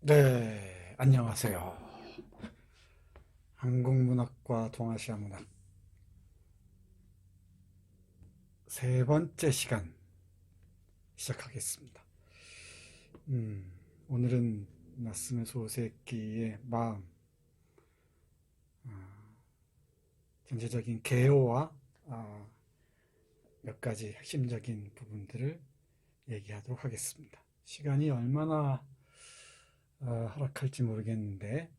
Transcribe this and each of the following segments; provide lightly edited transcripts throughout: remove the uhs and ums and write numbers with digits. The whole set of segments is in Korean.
네, 안녕하세요. 한국문학과 동아시아 문학 세 번째 시간 시작하겠습니다. 음, 오늘은 나스메 소세키의 마음, 전체적인 개요와 몇 가지 핵심적인 부분들을 얘기하도록 하겠습니다. 시간이 얼마나 허락할지 모르겠는데,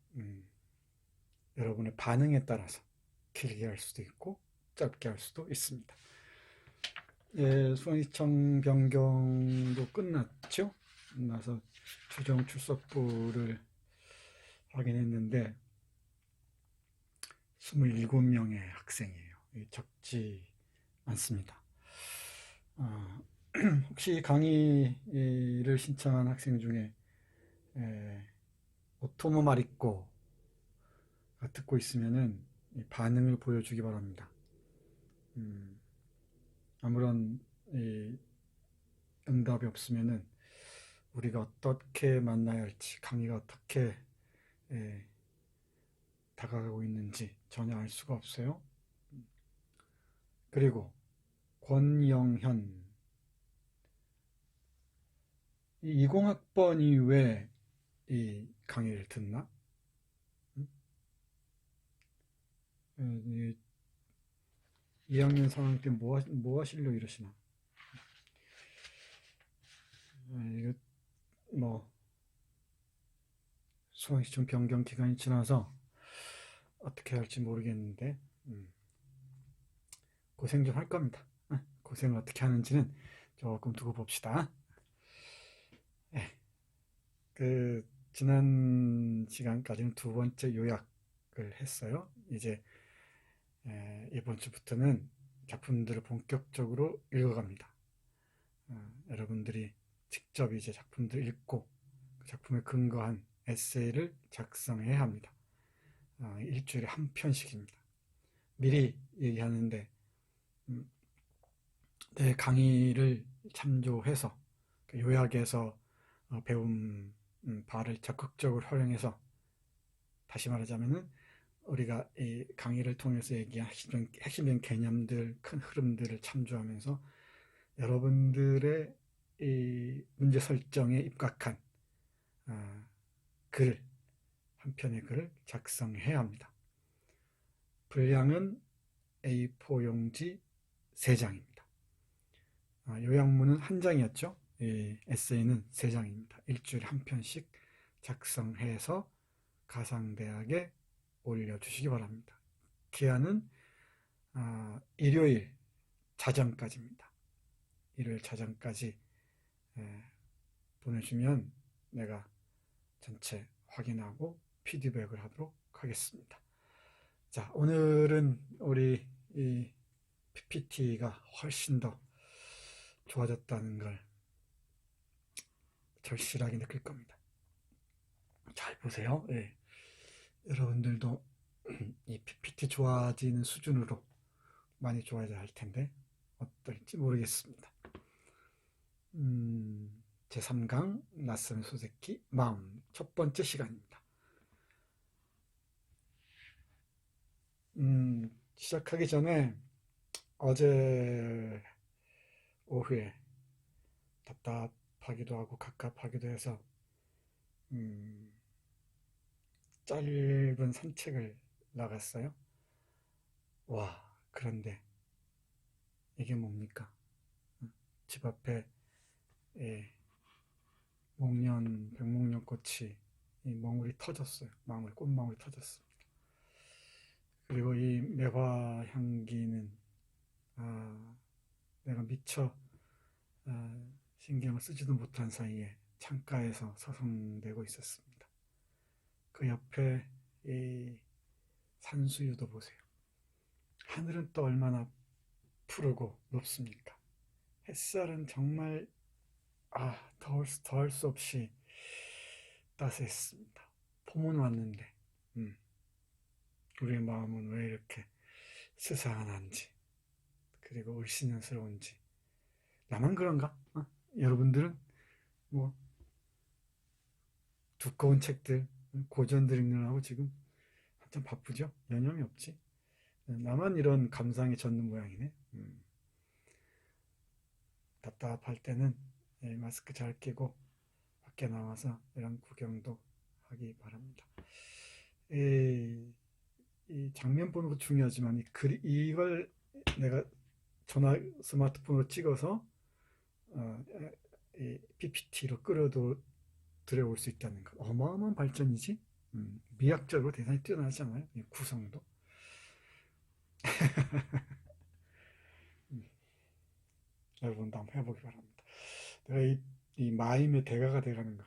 여러분의 반응에 따라서 길게 할 수도 있고 짧게 할 수도 있습니다. 예, 수강시청 변경도 끝났죠. 끝나서 최종 출석부를 확인했는데 27명의 학생이에요. 적지 않습니다. 어, 혹시 강의를 신청한 학생 중에 오토모 마리코가 듣고 있으면은 반응을 보여주기 바랍니다. 음, 아무런 응답이 없으면은 우리가 어떻게 만나야 할지, 강의가 어떻게 예, 다가가고 있는지 전혀 알 수가 없어요. 그리고 권영현, 이 20학번이 왜 이 강의를 듣나? 음? 이 2학년 3학년 때 뭐 하시려고 이러시나? 이거 뭐 수강시청 변경 기간이 지나서 어떻게 할지 모르겠는데 고생 좀 할 겁니다. 고생을 어떻게 하는지는 조금 두고 봅시다. 예, 그 지난 시간까지는 두 번째 요약을 했어요. 이제 이번 주부터는 작품들을 본격적으로 읽어갑니다. 여러분들이 직접 이제 작품들을 읽고 그 작품에 근거한 에세이를 작성해야 합니다. 일주일에 한 편씩입니다. 미리 얘기하는데 음, 내 강의를 참조해서 그 요약에서 배운 바를 적극적으로 활용해서 다시 말하자면은 우리가 이 강의를 통해서 얘기한 핵심적인 개념들, 큰 흐름들을 참조하면서 여러분들의 이 문제 설정에 입각한 아, 글, 한 편의 글을 작성해야 합니다. 분량은 A4 용지 3장입니다. 요약문은 한 장이었죠. 이 에세이는 3장입니다. 일주일에 한 편씩 작성해서 가상대학에 올려주시기 바랍니다. 기한은 일요일 자정까지입니다. 일요일 자정까지 보내주면 내가 전체 확인하고 피드백을 하도록 하겠습니다. 자, 오늘은 우리 이 PPT가 훨씬 더 좋아졌다는 걸 절실하게 느낄 겁니다. 잘 보세요. 예. 여러분들도 이 PPT 좋아지는 수준으로 많이 좋아져야 할 텐데 어떨지 모르겠습니다. 제3강 낯선 소새끼 마음 첫 번째 시간입니다. 시작하기 전에 어제 오후에 답답하기도 하고 갑갑하기도 해서 음, 짧은 산책을 나갔어요. 와, 그런데 이게 뭡니까? 집 앞에 예, 백목련 꽃이 이 멍울이 터졌어요. 꽃망울이 터졌습니다. 그리고 이 매화 향기는 아, 내가 미처 신경을 쓰지도 못한 사이에 창가에서 서성대고 있었습니다. 그 옆에 이 산수유도 보세요. 하늘은 또 얼마나 푸르고 높습니까? 햇살은 정말 더할 수 없이 따스했습니다. 봄은 왔는데 우리의 마음은 왜 이렇게 스산한지 그리고 을씨년스러운지 나만 그런가? 여러분들은 뭐 두꺼운 책들, 고전들 읽느라고 지금 한참 바쁘죠? 여념이 없지. 나만 이런 감상에 젖는 모양이네. 답답할 때는 마스크 잘 끼고 밖에 나와서 이런 구경도 하기 바랍니다. 이 장면 보는 것도 중요하지만 이걸 내가 스마트폰으로 찍어서 이 PPT로 끌어도 들여올 수 있다는 것, 어마어마한 발전이지. 미학적으로 대단히 뛰어나잖아요. 이 구성도. 여러분도 한번 해보기 바랍니다. 내가 이 마임의 대가가 돼가는 것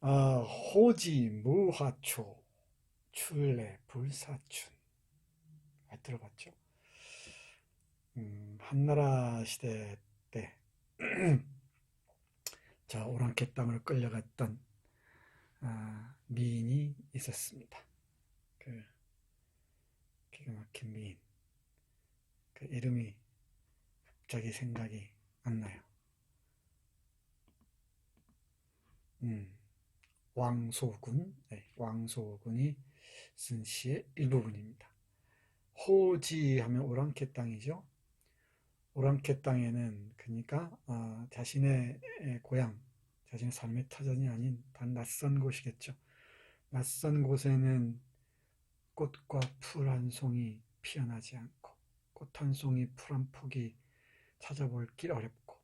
같아요. 호지 무화초 출래 불사춘. 들어봤죠? 한나라 시대 때 자 오랑캐 땅을 끌려갔던 미인이 있었습니다. 그 기가 막힌 미인. 그 이름이 갑자기 생각이 안 나요. 왕소군, 왕소군이 쓴 시의 일부분입니다. 호지 하면 오랑캐 땅이죠. 오랑캐 땅에는 그러니까 자신의 고향, 자신의 삶의 터전이 아닌 단 낯선 곳이겠죠. 낯선 곳에는 꽃과 풀 한 송이 피어나지 않고 꽃 한 송이 풀 한 폭이 찾아보기 어렵고,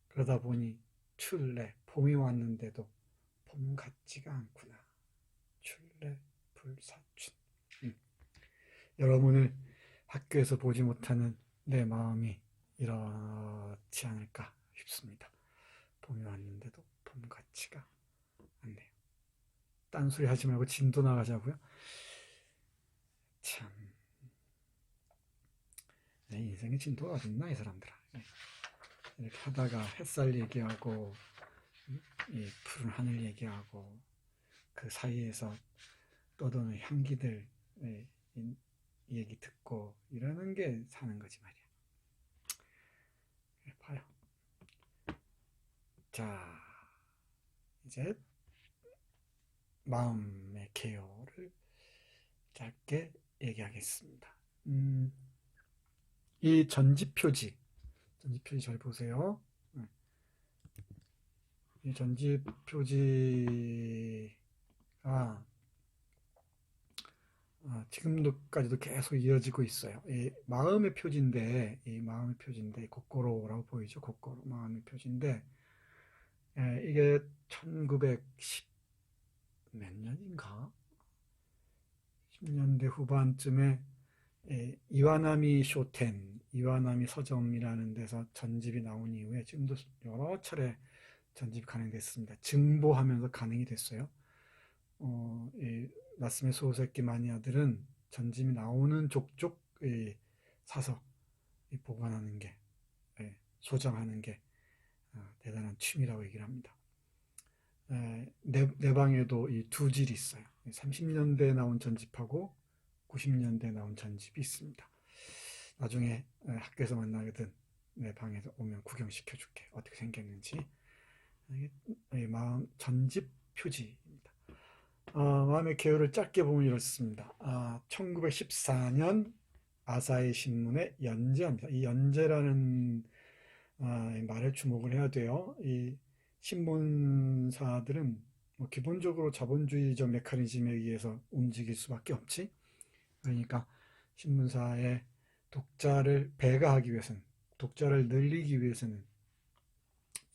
그러다 보니 출래, 봄이 왔는데도 봄 같지가 않구나. 출래 불사춘. 여러분을 학교에서 보지 못하는 내 마음이 이렇지 않을까 싶습니다. 봄이 왔는데도 봄 같지가 않네요. 딴소리 하지 말고 진도 나가자고요. 참, 내 인생에 진도가 어딨나 이 사람들아. 이렇게 하다가 햇살 얘기하고 이 푸른 하늘 얘기하고 그 사이에서 떠도는 향기들 얘기 듣고 이러는 게 사는 거지 말이야. 봐요. 자, 이제 마음의 개요를 짧게 얘기하겠습니다. 이 전지표지 잘 보세요. 이 전지표지가 지금도까지도 계속 이어지고 있어요. 이 마음의 표지인데, 고꼬로라고 보이죠? 고꼬로, 마음의 표지인데, 이게 1910 몇 년인가? 10년대 후반쯤에 이와나미 쇼텐, 이와나미 서점이라는 데서 전집이 나온 이후에 지금도 여러 차례 전집이 가능됐습니다. 증보하면서 가능이 됐어요. 나스메 소세키 마니아들은 전집이 나오는 족족 사서 보관하는 게, 소장하는 게 대단한 취미라고 얘기를 합니다. 내 방에도 이 두 질이 있어요. 30년대에 나온 전집하고 90년대에 나온 전집이 있습니다. 나중에 학교에서 만나거든 내 방에서 오면 구경시켜줄게. 어떻게 생겼는지. 마음 전집 표지입니다. 마음의 개요를 짧게 보면 이렇습니다. 1914년 아사히 신문의 연재입니다. 이 연재라는 말에 주목을 해야 돼요. 이 신문사들은 기본적으로 자본주의적 메커니즘에 의해서 움직일 수밖에 없지. 그러니까 신문사의 독자를 배가하기 위해서는, 독자를 늘리기 위해서는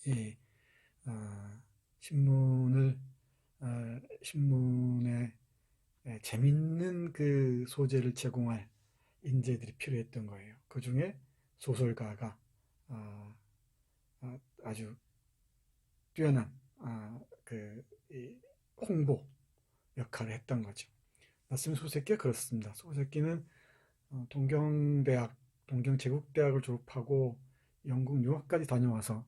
이 신문에 재밌는 그 소재를 제공할 인재들이 필요했던 거예요. 그 중에 소설가가 아주 뛰어난 홍보 역할을 했던 거죠. 나스미 소세키가 그렇습니다. 소세키는 동경제국대학을 졸업하고 영국 유학까지 다녀와서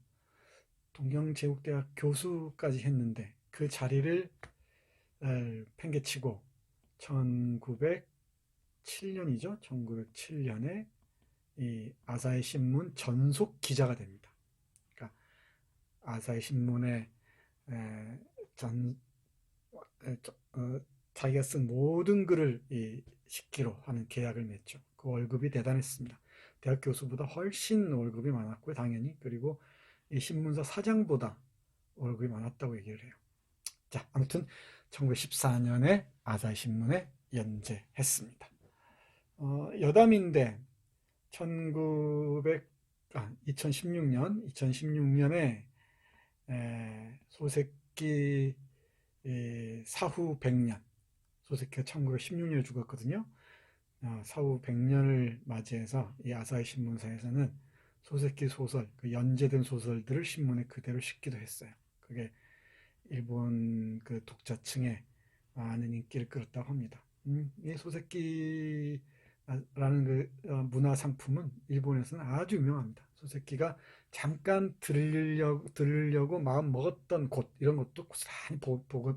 동경제국대학 교수까지 했는데, 그 자리를 팽개치고 1907년이죠. 1907년에 이 아사히 신문 전속 기자가 됩니다. 그러니까 아사히 신문의 전 자기가 쓴 모든 글을 식기로 하는 계약을 맺죠. 그 월급이 대단했습니다. 대학 교수보다 훨씬 월급이 많았고요, 당연히. 그리고 이 신문사 사장보다 월급이 많았다고 얘기를 해요. 자, 아무튼 1914년에 아사히 신문에 연재했습니다. 여담인데 2016년에 소세키 사후 100년, 소세키가 1916년에 죽었거든요. 사후 100년을 맞이해서 이 아사히 신문사에서는 소세키 소설, 그 연재된 소설들을 신문에 그대로 싣기도 했어요. 그게 일본 그 독자층에 많은 인기를 끌었다고 합니다. 이 소세키라는 그 문화 상품은 일본에서는 아주 유명합니다. 소세키가 잠깐 들으려고 마음 먹었던 곳, 이런 것도 고스란히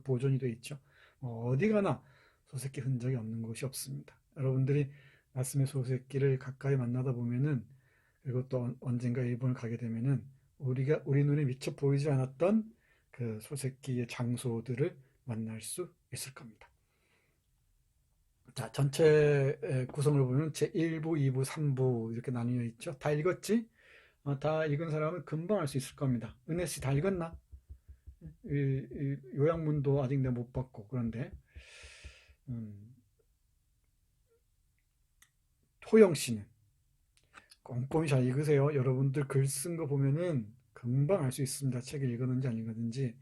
보존이 되어 있죠. 어디 가나 소세키 흔적이 없는 곳이 없습니다. 여러분들이 나스메 소세키를 가까이 만나다 보면은, 그리고 또 언젠가 일본을 가게 되면은 우리 눈에 미처 보이지 않았던 그 소세키의 장소들을 만날 수 있을 겁니다. 자, 전체 구성을 보면 제1부, 2부, 3부 이렇게 나뉘어 있죠. 다 읽었지? 다 읽은 사람은 금방 알 수 있을 겁니다. 은혜 씨 다 읽었나? 요약문도 아직 내가 못 봤고. 그런데 호영 씨는 꼼꼼히 잘 읽으세요. 여러분들 글 쓴 거 보면은 금방 알 수 있습니다. 책을 읽었는지 안 읽었는지.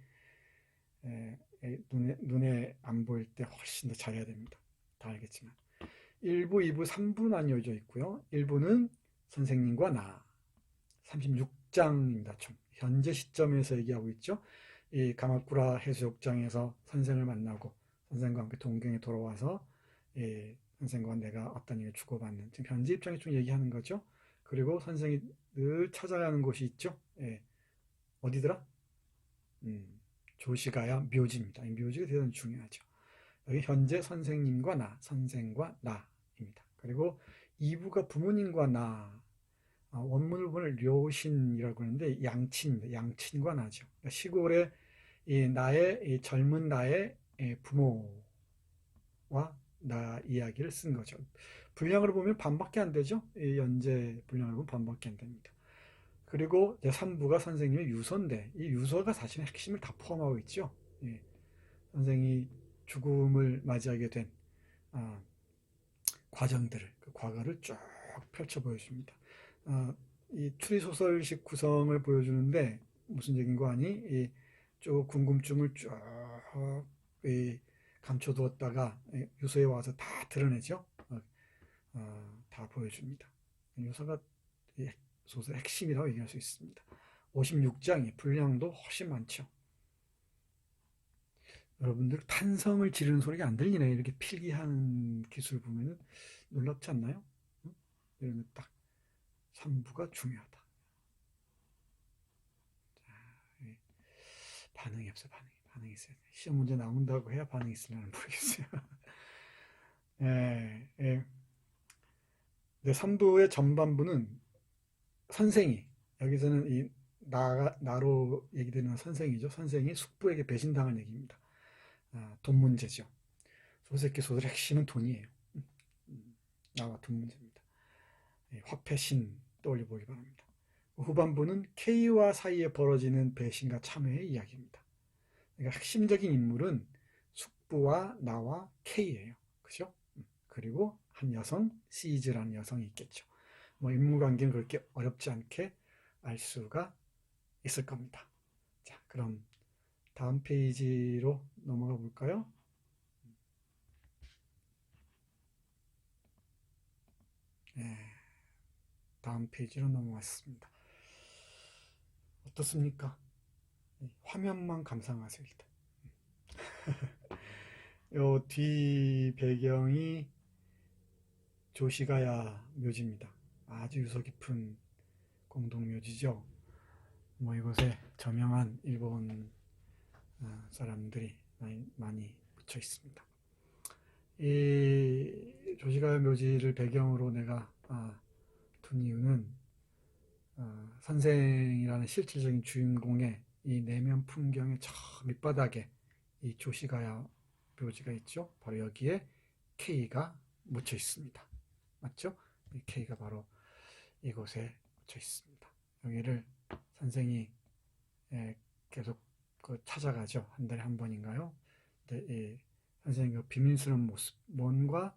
눈에 안 보일 때 훨씬 더 잘해야 됩니다. 다 알겠지만 1부, 2부, 3부 나뉘어져 있고요. 1부는 선생님과 나 36장입니다. 총 현재 시점에서 얘기하고 있죠. 이 가마쿠라 해수욕장에서 선생을 만나고 선생과 함께 동경에 돌아와서 선생과 내가 어떤 일을 주고받는, 지금 현재 입장에 좀 얘기하는 거죠. 그리고 선생이 늘 찾아야 하는 곳이 있죠. 어디더라? 조시가야 묘지입니다. 이 묘지가 대단히 중요하죠. 여기 현재 선생님과 나, 선생과 나입니다. 그리고 2부가 부모님과 나, 원문을 보면 료신이라고 하는데 양친입니다. 양친과 나죠. 그러니까 시골의 이 젊은 나의 부모와 나 이야기를 쓴 거죠. 분량으로 보면 반밖에 안 되죠. 이 연재 분량으로 보면 반밖에 안 됩니다. 그리고 3부가 선생님의 유서인데, 이 유서가 사실은 핵심을 다 포함하고 있죠. 선생이 죽음을 맞이하게 된 과정들을, 그 과거를 쭉 펼쳐 보여줍니다. 이 추리소설식 구성을 보여주는데 무슨 얘기인 거 아니? 쭉 궁금증을 쭉 감춰두었다가 유서에 와서 다 드러내죠. 다 보여줍니다. 유서가 소설의 핵심이라고 얘기할 수 있습니다. 56장이 분량도 훨씬 많죠. 여러분들 탄성을 지르는 소리가 안 들리네. 이렇게 필기하는 기술 보면은 놀랍지 않나요? 이러면 딱 3부가 중요하다. 자, 반응이 없어. 반응이 있어야 돼. 시험 문제 나온다고 해야 반응이 있으려나 모르겠어요. 네, 3부의 전반부는 선생이, 여기서는 이 나로 얘기되는 선생이죠. 선생이 숙부에게 배신당한 얘기입니다. 돈 문제죠. 소세키 소설의 핵심은 돈이에요. 나와 돈 문제입니다. 화폐신 떠올려 보기 바랍니다. 후반부는 K와 사이에 벌어지는 배신과 참회의 이야기입니다. 그러니까 핵심적인 인물은 숙부와 나와 K예요. 그죠? 그리고 한 여성, 시즈라는 여성이 있겠죠. 인물관계는 그렇게 어렵지 않게 알 수가 있을 겁니다. 자, 그럼 다음 페이지로 넘어가 볼까요? 다음 페이지로 넘어왔습니다. 어떻습니까? 화면만 감상하세요, 일단. 요 뒤 배경이 조시가야 묘지입니다. 아주 유서 깊은 공동묘지죠. 이곳에 저명한 일본 사람들이 많이 묻혀 있습니다. 이 조시가야 묘지를 배경으로 내가 둔 이유는 선생이라는 실질적인 주인공의 이 내면 풍경의 저 밑바닥에 이 조시가야 묘지가 있죠. 바로 여기에 K가 묻혀 있습니다. 맞죠? 이 K가 바로 이곳에 묻혀 있습니다. 여기를 선생이 계속 찾아가죠. 한 달에 한 번인가요? 이 선생님 비밀스러운 모습, 뭔가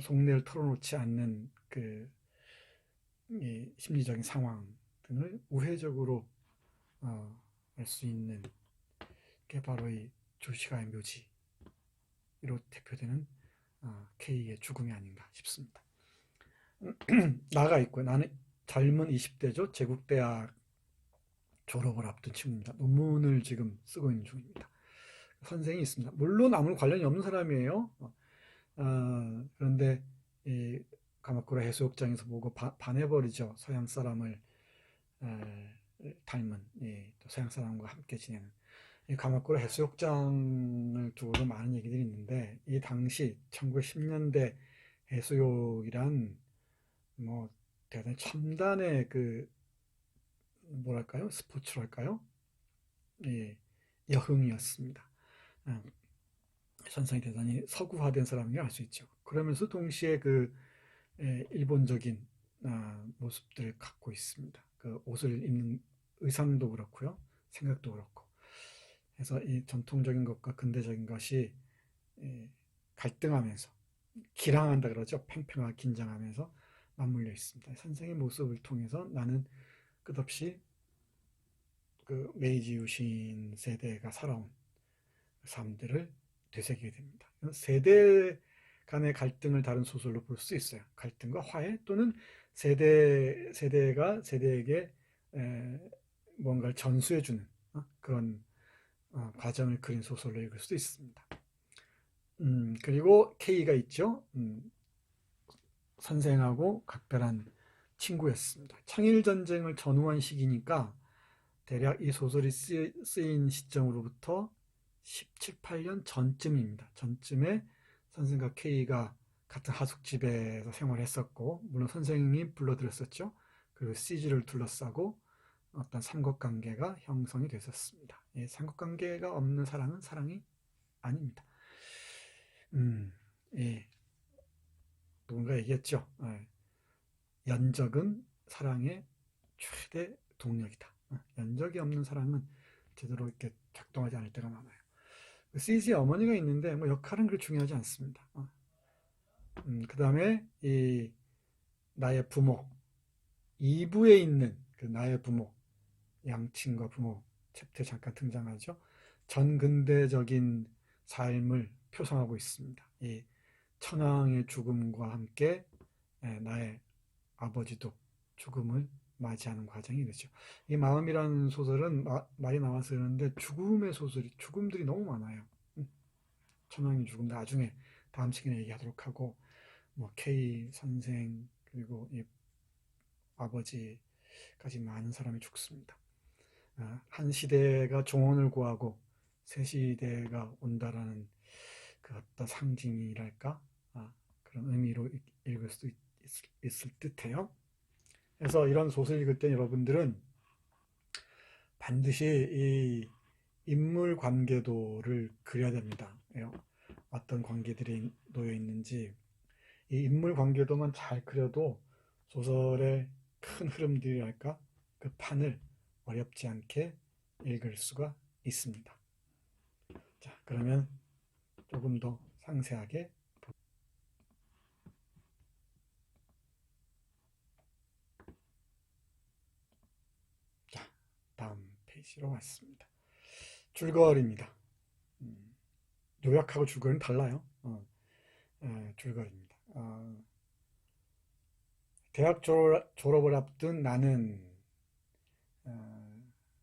속내를 털어놓지 않는 이 심리적인 상황 등을 우회적으로 알 수 있는 게 바로 이 조시가의 묘지로 대표되는 K의 죽음이 아닌가 싶습니다. 나가 있고요. 나는 젊은 20대죠. 제국대학 졸업을 앞둔 친구입니다. 논문을 지금 쓰고 있는 중입니다. 선생이 있습니다. 물론 아무 관련이 없는 사람이에요. 그런데 이 가마쿠라 해수욕장에서 보고 반해버리죠. 서양 사람을 닮은 또 서양 사람과 함께 지내는 이 가마쿠라 해수욕장을 두고도 많은 얘기들이 있는데, 이 당시 1910년대 해수욕이란 뭐 대단히 첨단의 뭐랄까요? 스포츠랄까요? 예, 여흥이었습니다. 선상이 대단히 서구화된 사람이라 알 수 있죠. 그러면서 동시에 일본적인 모습들을 갖고 있습니다. 그 옷을 입는 의상도 그렇고요, 생각도 그렇고. 그래서 이 전통적인 것과 근대적인 것이 갈등하면서 기랑한다 그러죠. 팽팽하게 긴장하면서 맞물려 있습니다. 선생의 모습을 통해서 나는 끝없이 메이지 유신 세대가 살아온 삶들을 되새기게 됩니다. 세대 간의 갈등을 다룬 소설로 볼 수 있어요. 갈등과 화해, 또는 세대가 세대에게 뭔가를 전수해주는 그런 과정을 그린 소설로 읽을 수도 있습니다. 그리고 K가 있죠. 선생하고 각별한 친구였습니다. 청일전쟁을 전후한 시기니까 대략 이 소설이 쓰인 시점으로부터 17, 18년 전쯤입니다. 전쯤에 선생과 K가 같은 하숙집에서 생활했었고, 물론 선생이 불러들였었죠. 그리고 CG를 둘러싸고 어떤 삼각관계가 형성이 됐었습니다. 삼각관계가 없는 사랑은 사랑이 아닙니다. 누군가 얘기했죠. 연적은 사랑의 최대 동력이다. 연적이 없는 사랑은 제대로 이렇게 작동하지 않을 때가 많아요. CG의 어머니가 있는데 뭐 역할은 그렇게 중요하지 않습니다. 그 다음에 나의 부모, 2부에 있는 나의 부모, 양친과 부모 챕터에 잠깐 등장하죠. 전근대적인 삶을 표상하고 있습니다. 이 천황의 죽음과 함께 나의 아버지도 죽음을 맞이하는 과정이 되죠. 이 마음이라는 소설은 말이 나와서 그러는데 죽음의 소설이, 죽음들이 너무 많아요. 천황의 죽음 나중에 다음 시간에 얘기하도록 하고, 뭐 K 선생 그리고 이 아버지까지 많은 사람이 죽습니다. 한 시대가 종언을 구하고 새 시대가 온다라는 그 어떤 상징이랄까, 그런 의미로 읽을 수 있을 듯해요. 그래서 이런 소설 읽을 때 여러분들은 반드시 이 인물 관계도를 그려야 됩니다. 어떤 관계들이 놓여 있는지, 이 인물 관계도만 잘 그려도 소설의 큰 흐름들이랄까, 그 판을 어렵지 않게 읽을 수가 있습니다. 자, 그러면 조금 더 상세하게 다음 페이지로 왔습니다. 줄거리입니다. 요약하고 줄거리는 달라요. 줄거리입니다. 대학 졸업을 앞둔 나는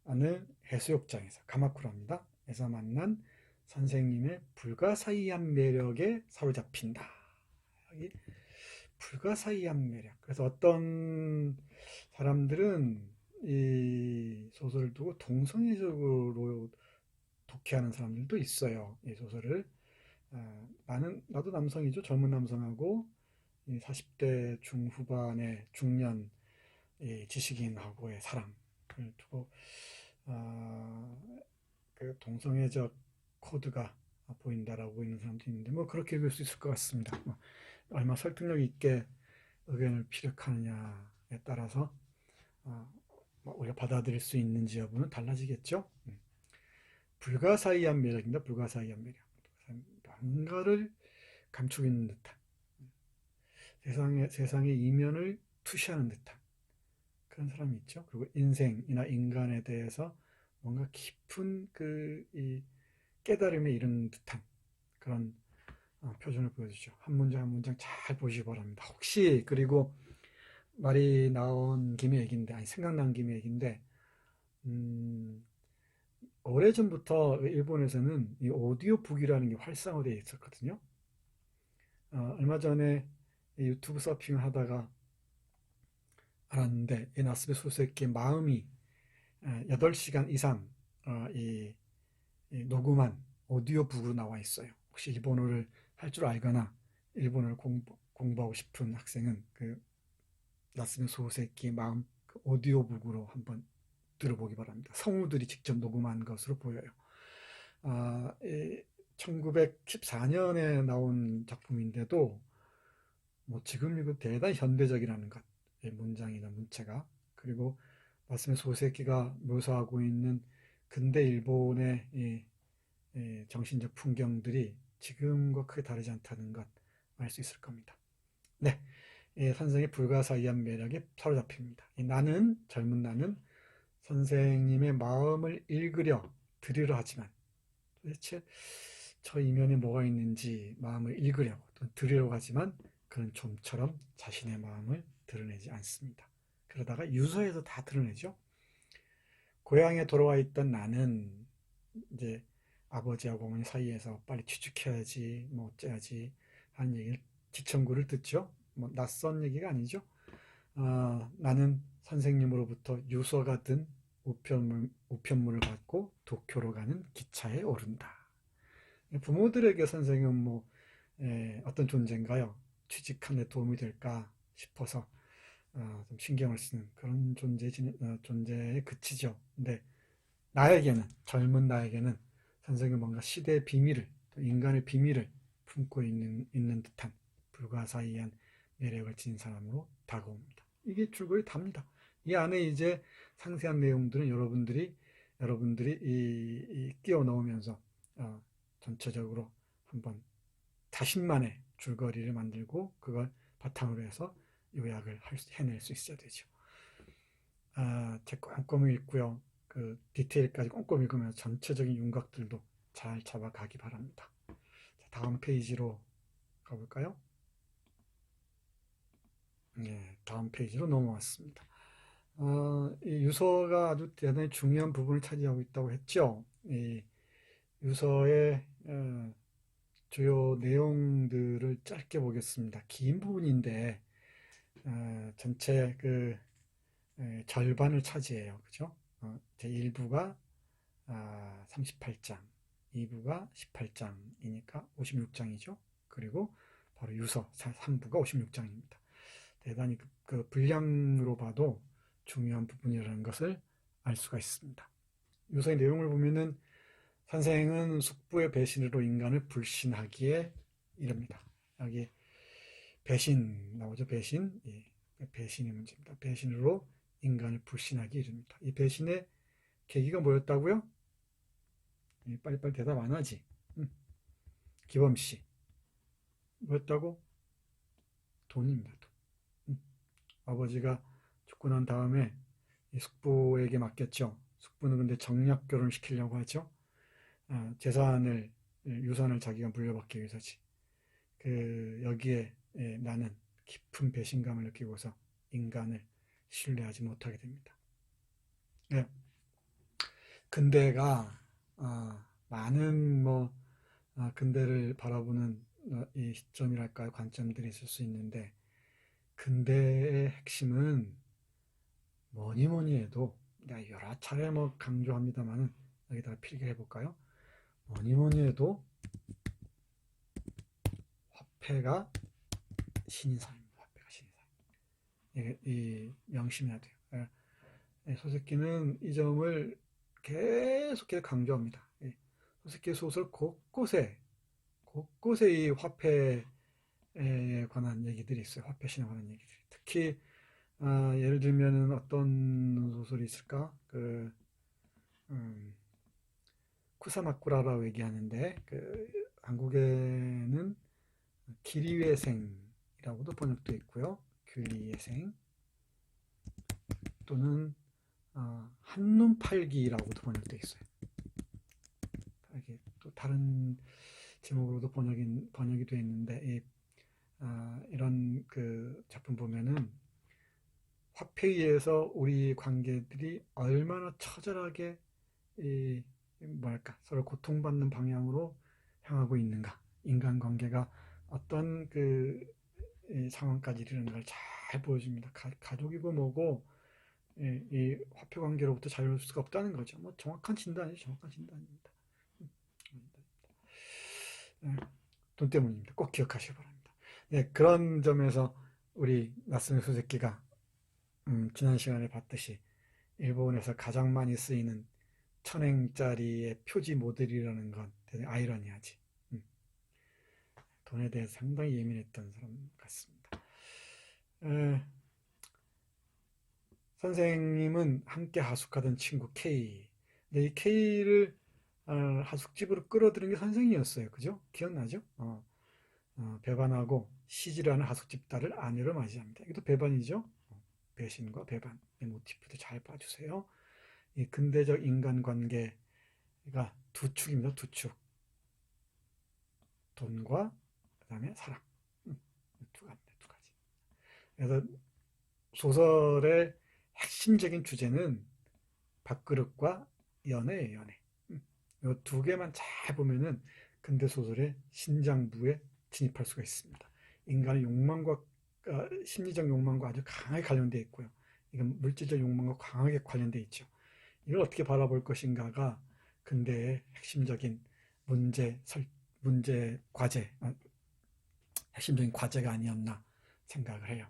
어느 해수욕장에서, 가마쿠라입니다. 에서 만난 선생님의 불가사의한 매력에 사로잡힌다. 여기 불가사의한 매력. 그래서 어떤 사람들은 이 소설을 두고 동성애적으로 독해하는 사람들도 있어요. 이 소설을. 나도 남성이죠. 젊은 남성하고 40대 중후반의 중년 이 지식인하고의 사랑을 두고 그 동성애적 코드가 보인다라고 보이는 사람도 있는데 뭐 그렇게 읽을 수 있을 것 같습니다. 뭐 얼마 설득력 있게 의견을 피력하느냐에 따라서 뭐 우리가 받아들일 수 있는지 여부는 달라지겠죠. 불가사의한 매력입니다. 불가사의한 매력. 뭔가를 감추고 있는 듯한 세상의 이면을 투시하는 듯한 그런 사람이 있죠. 그리고 인생이나 인간에 대해서 뭔가 깊은 이 깨달음에 이르는 듯한 그런 표정을 보여주죠. 한 문장 한 문장 잘 보시기 바랍니다. 혹시 그리고 말이 나온 김에 얘기인데, 아니 생각난 김에 얘기인데, 오래전부터 일본에서는 이 오디오북이라는 게 활성화되어 있었거든요. 얼마 전에 유튜브 서핑을 하다가 알았는데, 이 나스베 소세키의 마음이 8시간 이상 이 녹음한 오디오북으로 나와 있어요. 혹시 일본어를 할 줄 알거나 일본어를 공부하고 싶은 학생은 그 나스베 소세키의 마음 그 오디오북으로 한번 들어보기 바랍니다. 성우들이 직접 녹음한 것으로 보여요. 1914년에 나온 작품인데도 뭐 지금 이거 대단히 현대적이라는 것, 문장이나 문체가. 그리고 나스베 소세키가 묘사하고 있는 근대 일본의 정신적 풍경들이 지금과 크게 다르지 않다는 것 알 수 있을 겁니다. 네, 선생의 불가사의한 매력에 사로잡힙니다. 젊은 나는 선생님의 마음을 읽으려 들으려 하지만 도대체 저 이면에 뭐가 있는지 마음을 읽으려고 또 들으려고 하지만 그는 좀처럼 자신의 마음을 드러내지 않습니다. 그러다가 유서에서 다 드러내죠. 고향에 돌아와 있던 나는 이제 아버지하고 어머니 사이에서 빨리 취직해야지 뭐 어째야지 하는 얘기를 지청구를 듣죠. 뭐 낯선 얘기가 아니죠. 나는 선생님으로부터 유서가 든 우편물을 받고 도쿄로 가는 기차에 오른다. 부모들에게 선생은 뭐 어떤 존재인가요? 취직하는 데 도움이 될까 싶어서 좀 신경을 쓰는 그런 존재에 그치죠. 근데 젊은 나에게는 선생은 뭔가 시대의 비밀을, 또 인간의 비밀을 품고 있는 듯한 불가사의한 매력을 지닌 사람으로 다가옵니다. 이게 줄거리 답니다. 이 안에 이제 상세한 내용들은 여러분들이 끼워 넣으면서 전체적으로 한번 자신만의 줄거리를 만들고 그걸 바탕으로 해서 요약을 해낼 수 있어야 되죠. 책 꼼꼼히 읽고요. 그 디테일까지 꼼꼼히 읽으면서 전체적인 윤곽들도 잘 잡아가기 바랍니다. 자, 다음 페이지로 가볼까요? 네, 다음 페이지로 넘어왔습니다. 이 유서가 아주 대단히 중요한 부분을 차지하고 있다고 했죠. 이 유서의 주요 내용들을 짧게 보겠습니다. 긴 부분인데 전체 절반을 차지해요. 그죠? 제1부가 38장, 2부가 18장이니까 56장이죠. 그리고 바로 유서 3부가 56장입니다. 대단히 그 분량으로 봐도 중요한 부분이라는 것을 알 수가 있습니다. 유서의 내용을 보면은 선생은 숙부의 배신으로 인간을 불신하기에 이릅니다. 여기 배신 나오죠. 배신. 배신의 문제입니다. 배신으로 인간을 불신하기에 이릅니다. 이 배신의 계기가 뭐였다고요? 빨리빨리 대답 안 하지. 기범씨. 뭐였다고? 돈입니다. 돈. 아버지가 죽고 난 다음에 이 숙부에게 맡겼죠. 숙부는 근데 정략 결혼을 시키려고 하죠. 유산을 자기가 물려받기 위해서지. 여기에 나는 깊은 배신감을 느끼고서 인간을 신뢰하지 못하게 됩니다. 네. 근대가 많은 근대를 바라보는 이 시점이랄까요, 관점들이 있을 수 있는데 근대의 핵심은 뭐니 뭐니 해도 내가 여러 차례 강조합니다만은 여기다가 필기해 볼까요? 뭐니 뭐니 해도 화폐가 신인사입니다. 화폐가 신인사. 명심해야 돼요. 소세끼는 이 점을 계속해서 강조합니다. 소세끼 소설 곳곳에 이 화폐에 관한 얘기들이 있어요. 화폐 신에 관한 얘기들이. 특히 예를 들면은 어떤 소설이 있을까? 쿠사마쿠라라고 얘기하는데 한국에는 기리의 생이라고도 번역되어 있고요. 기리의 생 또는 한눈 팔기라고도 번역되어 있어요. 이게 또 다른 제목으로도 번역이 되어 있는데 이런 그 작품 보면은 화폐에 의해서 우리 관계들이 얼마나 처절하게 서로 고통받는 방향으로 향하고 있는가, 인간관계가 어떤 상황까지 이르는 걸 잘 보여줍니다. 가족이고 뭐고 이 화폐 관계로부터 자유로울 수가 없다는 거죠. 뭐 정확한 진단이죠. 정확한 진단입니다. 돈 때문입니다. 꼭 기억하시기 바랍니다. 네, 그런 점에서 우리 나스미 소세끼가 지난 시간에 봤듯이 일본에서 가장 많이 쓰이는 1000엔짜리의 표지 모델이라는 건 되게 아이러니하지. 돈에 대해서 상당히 예민했던 사람 같습니다. 선생님은 함께 하숙하던 친구 K. 근데 이 K를 하숙집으로 끌어들인 게 선생님이었어요. 그죠? 기억나죠? 배반하고 시지를 하는 하숙집 딸을 아내로 맞이합니다. 이것도 배반이죠? 배신과 배반. 이 모티프도 잘 봐주세요. 이 근대적 인간관계가 두 축입니다. 두 축. 돈과 그 다음에 사랑. 두 가지. 그래서 소설의 핵심적인 주제는 밥그릇과 연애예요. 연애. 이 두 개만 잘 보면은 근대 소설의 신장부에 진입할 수가 있습니다. 인간의 욕망과 심리적 욕망과 아주 강하게 관련되어 있고요. 이건 물질적 욕망과 강하게 관련되어 있죠. 이걸 어떻게 바라볼 것인가가 근대의 핵심적인 과제, 핵심적인 과제가 아니었나 생각을 해요.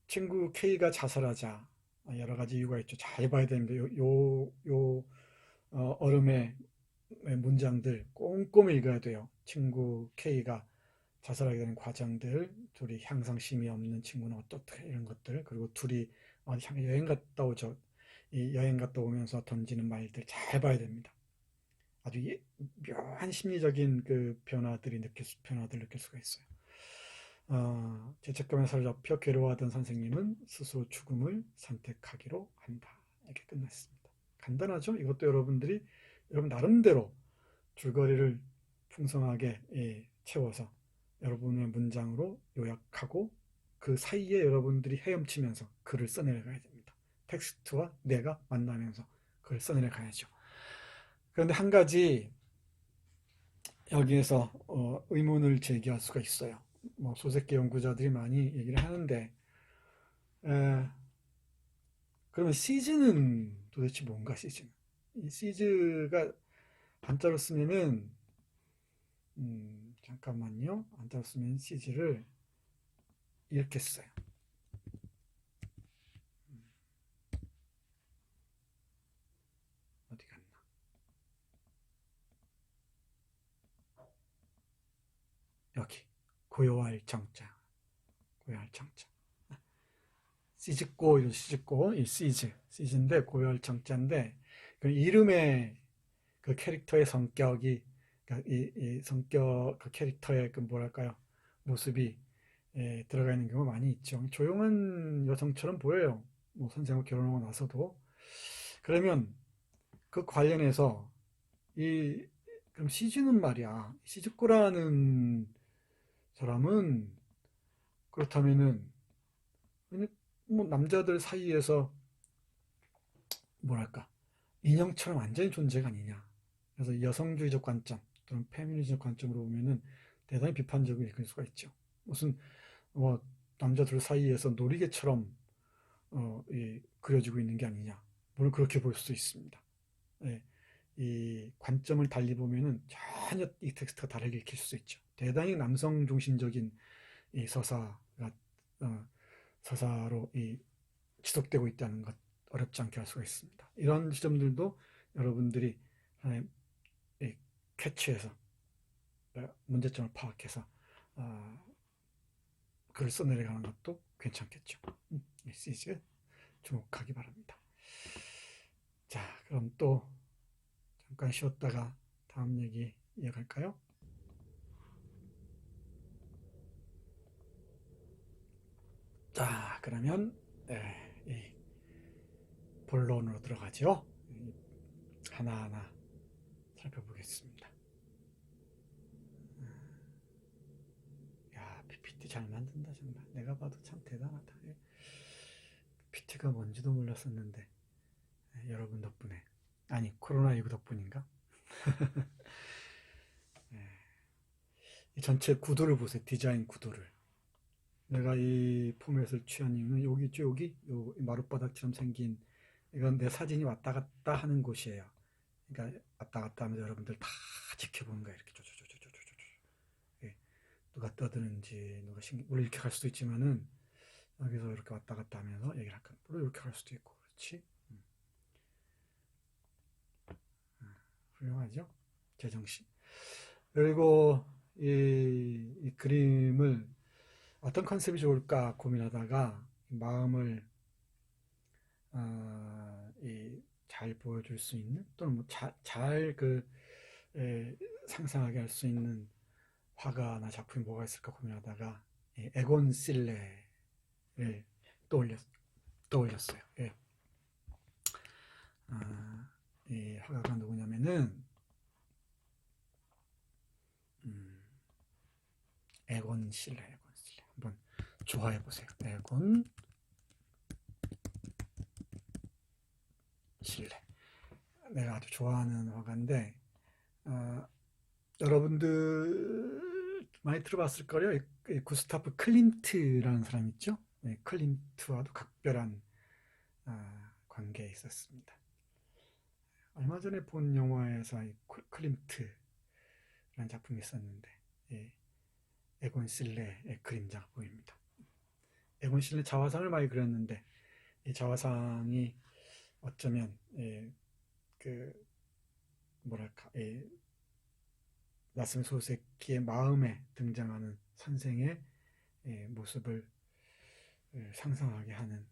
친구 K가 자살하자 여러 가지 이유가 있죠. 잘 봐야 됩니다. 얼음의 문장들 꼼꼼히 읽어야 돼요. 친구 K가 자살하게 되는 과정들, 둘이 향상심이 없는 친구는 어떻게 이런 것들, 그리고 둘이 여행 갔다 오죠. 이 여행 갔다 오면서 던지는 말들 잘 봐야 됩니다. 아주 묘한 심리적인 변화들 느낄 수가 있어요. 죄책감에 사로잡혀 괴로워하던 선생님은 스스로 죽음을 선택하기로 한다. 이렇게 끝났습니다. 간단하죠? 이것도 여러분 나름대로 줄거리를 풍성하게 채워서 여러분의 문장으로 요약하고 그 사이에 여러분들이 헤엄치면서 글을 써내려가야 됩니다. 텍스트와 내가 만나면서 글을 써내려가야죠. 그런데 한 가지 여기에서 의문을 제기할 수가 있어요. 소설계 연구자들이 많이 얘기를 하는데 그러면 시즈는 도대체 뭔가 시즈는? 이 시즈가 한자로 쓰면은 잠깐만요. 한자로 쓰면 시즈를 이렇게 써요. 어디 갔나? 여기 고요할 정자. 시즈꼬 이런 시즈꼬 이 시즈인데 고요할 정자인데 그 이름의 그 캐릭터의 성격이 이 성격 그 캐릭터의 모습이 들어가 있는 경우가 많이 있죠. 조용한 여성처럼 보여요. 선생하고 결혼하고 나서도. 그러면 그 관련해서 그럼 시즈는 말이야. 시즈코라는 사람은 그렇다면은 남자들 사이에서 인형처럼 완전히 존재가 아니냐. 그래서 여성주의적 관점 또는 페미니즘적 관점으로 보면은 대단히 비판적으로 읽을 수가 있죠. 무슨 남자들 사이에서 놀이개처럼 그려지고 있는 게 아니냐. 물론 그렇게 볼 수도 있습니다. 이 관점을 달리 보면은 전혀 이 텍스트가 다르게 읽힐 수 있죠. 대단히 남성 중심적인 이 서사가 서사로 지속되고 있다는 것 어렵지 않게 알 수가 있습니다. 이런 지점들도 여러분들이 하나의 캐치해서 문제점을 파악해서 글을 써내려가는 것도 괜찮겠죠. 메시지에 주목하기 바랍니다. 자, 그럼 또 잠깐 쉬었다가 다음 얘기 이어갈까요? 자, 그러면 이 본론으로 들어가죠. 하나하나 살펴보겠습니다. 야, PPT 잘 만든다 정말. 내가 봐도 참 대단하다. PPT가 뭔지도 몰랐었는데 여러분 덕분에, 아니 코로나19 덕분인가? 이 전체 구도를 보세요. 디자인 구도를. 내가 이 포맷을 취한 이유는 여기 있죠. 여기 요 마룻바닥처럼 생긴, 이건 내 사진이 왔다 갔다 하는 곳이에요. 그러니까 왔다 갔다 하면서 여러분들 다 지켜보는 거예요. 이렇게 누가 떠드는지, 누가 물론 이렇게 갈 수도 있지만은 여기서 이렇게 왔다 갔다 하면서 얘기를 할까. 물론 이렇게 갈 수도 있고. 그렇지? 훌륭하죠? 제정신. 그리고 이 그림을 어떤 컨셉이 좋을까 고민하다가 마음을 잘 보여줄 수 있는, 또는 뭐 잘 상상하게 할 수 있는 화가나 작품이 뭐가 있을까 고민하다가 에곤 실레를 떠올렸어요. 이 화가가 누구냐면은 에곤 실레. 한번 좋아해 보세요. 에곤 실레. 내가 아주 좋아하는 화가인데 여러분들 많이 들어봤을 거예요. 구스타프 클림트라는 사람 있죠. 클림트와도 각별한 관계에 있었습니다. 얼마 전에 본 영화에서 클림트라는 작품이 있었는데 에곤 실레의 그림자가 보입니다. 에곤 실레 자화상을 많이 그렸는데 이 자화상이 어쩌면 뭐랄까 나스미 소세키의 마음에 등장하는 선생의 모습을 상상하게 하는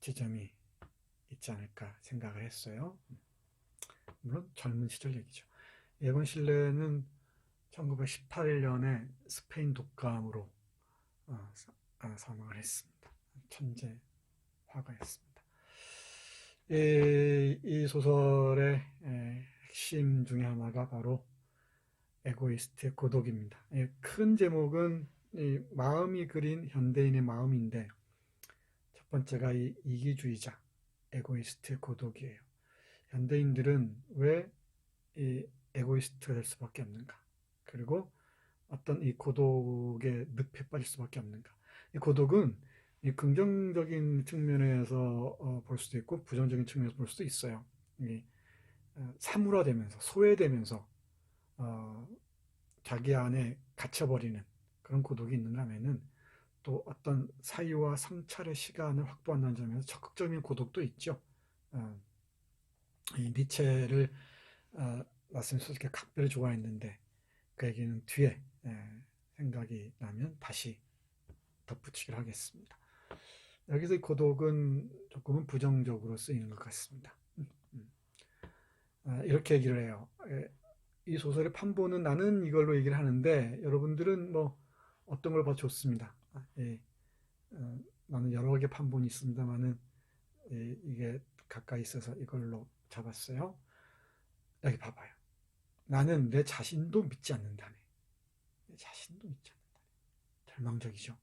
지점이 있지 않을까 생각을 했어요. 물론 젊은 시절 얘기죠. 에곤 실레는 1918년에 스페인 독감으로 사망을 했습니다. 천재 화가였습니다. 이 소설의 핵심 중에 하나가 바로 에고이스트의 고독입니다. 큰 제목은 마음이 그린 현대인의 마음인데, 첫 번째가 이기주의자, 에고이스트의 고독이에요. 현대인들은 왜 에고이스트가 될 수밖에 없는가? 그리고 어떤 이 고독의 늪에 빠질 수밖에 없는가? 이 고독은 긍정적인 측면에서 볼 수도 있고 부정적인 측면에서 볼 수도 있어요. 사물화되면서 소외되면서 자기 안에 갇혀버리는 그런 고독이 있는가 하면은, 또 어떤 사유와 성찰의 시간을 확보한다는 점에서 적극적인 고독도 있죠. 이 니체를 나스미 소세키가 각별히 좋아했는데 그 얘기는 뒤에 생각이 나면 다시 덧붙이기를 하겠습니다. 여기서 이 고독은 조금은 부정적으로 쓰이는 것 같습니다. 이렇게 얘기를 해요. 이 소설의 판본은 나는 이걸로 얘기를 하는데 여러분들은 뭐 어떤 걸 봐도 좋습니다. 나는 여러 개의 판본이 있습니다만은 이게 가까이 있어서 이걸로 잡았어요. 여기 봐봐요. 나는 내 자신도 믿지 않는다네. 내 자신도 믿지 않는다네. 절망적이죠.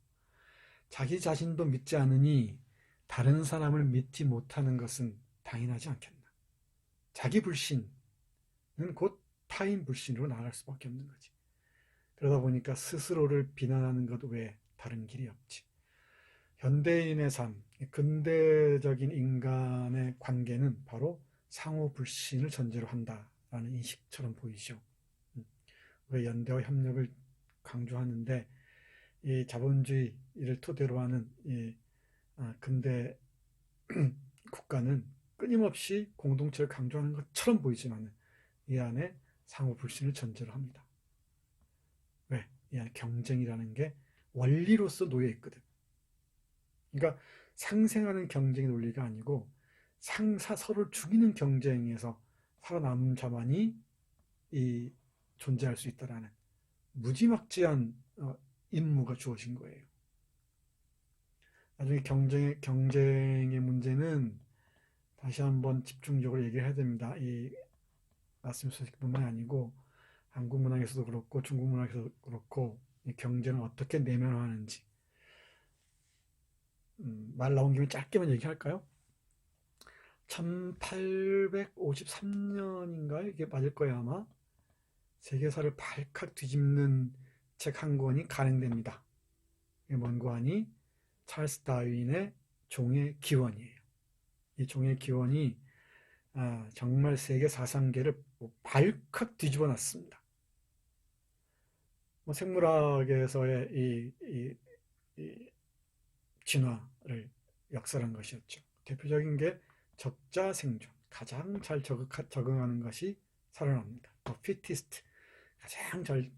자기 자신도 믿지 않으니 다른 사람을 믿지 못하는 것은 당연하지 않겠나. 자기 불신은 곧 타인 불신으로 나아갈 수밖에 없는 거지. 그러다 보니까 스스로를 비난하는 것 외에 다른 길이 없지. 현대인의 삶, 근대적인 인간의 관계는 바로 상호 불신을 전제로 한다라는 인식처럼 보이죠. 왜 연대와 협력을 강조하는데 이 자본주의를 토대로 하는 이 근대 국가는 끊임없이 공동체를 강조하는 것처럼 보이지만 이 안에 상호 불신을 전제로 합니다. 왜? 이 안에 경쟁이라는 게 원리로서 놓여 있거든. 그러니까 상생하는 경쟁의 논리가 아니고 서로를 죽이는 경쟁에서 살아남은 자만이 존재할 수 있다라는 무지막지한 임무가 주어진 거예요. 나중에 경쟁의 문제는 다시 한번 집중적으로 얘기를 해야 됩니다. 이 말씀 소식뿐만 아니고 한국 문학에서도 그렇고 중국 문학에서도 그렇고 이 경쟁을 어떻게 내면화하는지 말 나온 김에 짧게만 얘기할까요? 1853년인가요? 이게 맞을 거예요 아마. 세계사를 발칵 뒤집는 책 한 권이 간행됩니다. 이게 뭔 권이 찰스 다윈의 종의 기원이에요. 이 종의 기원이 정말 세계 사상계를 발칵 뒤집어 놨습니다. 생물학에서의 이 진화를 역설한 것이었죠. 대표적인 게 적자 생존, 가장 잘 적응하는 것이 살아납니다. The fittest, 가장 잘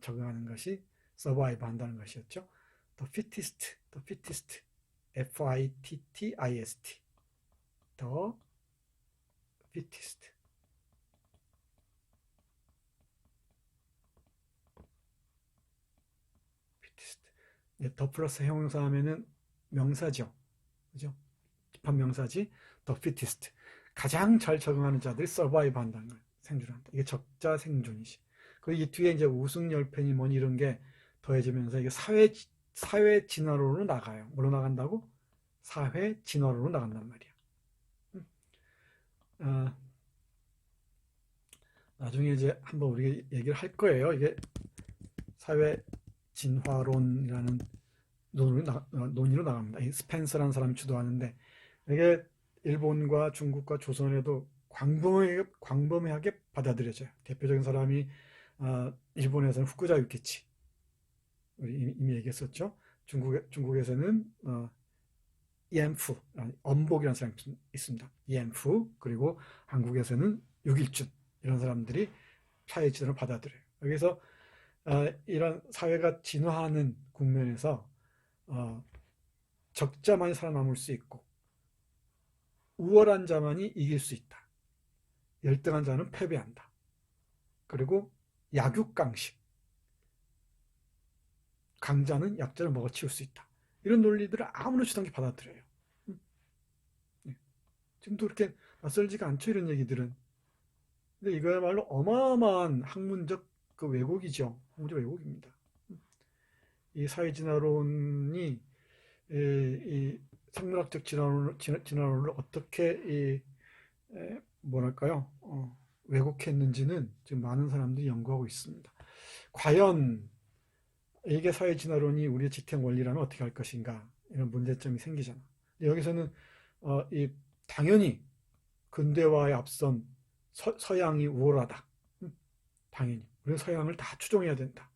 적응하는 것이 survive 한다는 것이었죠. The fittest, F-I-T-T-I-S-T, The fittest. 더 플러스 형용사하면은 명사죠. 그죠? 집합명사지. The fittest. 가장 잘 적응하는 자들이 survive 한다는 거예요. 생존한다. 이게 적자 생존이지. 그리고 이 뒤에 이제 우승열패니 뭐니 이런 게 더해지면서 이게 사회 진화론으로 나가요. 뭐로 나간다고? 사회 진화론으로 나간단 말이야. 나중에 이제 한번 우리가 얘기를 할 거예요. 이게 사회 진화론이라는 논의로 나갑니다. 이 스펜서라는 사람이 주도하는데 이게 일본과 중국과 조선에도 광범위하게 받아들여져요. 대표적인 사람이 일본에서는 후쿠자 유키치, 우리 이미 얘기했었죠. 중국에서는 이엠프, 엄복이라는 사람이 있습니다. 이엠프. 그리고 한국에서는 육일준, 이런 사람들이 사회진화를 받아들여요. 여기서 이런 사회가 진화하는 국면에서 적자만이 살아남을 수 있고 우월한 자만이 이길 수 있다. 열등한 자는 패배한다. 그리고 약육강식, 강자는 약자를 먹어치울 수 있다. 이런 논리들을 아무렇지도 않게 받아들여요. 지금도 그렇게 낯설지가 않죠, 이런 얘기들은. 근데 이거야말로 어마어마한 학문적 왜곡이죠. 학문적 왜곡입니다. 이 사회진화론이 이 생물학적 진화론을 어떻게 뭐랄까요? 왜곡했는지는 지금 많은 사람들이 연구하고 있습니다. 과연 이게 사회진화론이 우리의 지탱 원리라면 어떻게 할 것인가, 이런 문제점이 생기잖아. 여기서는 당연히 근대화에 앞선 서양이 우월하다. 당연히 우리는 서양을 다 추종해야 된다.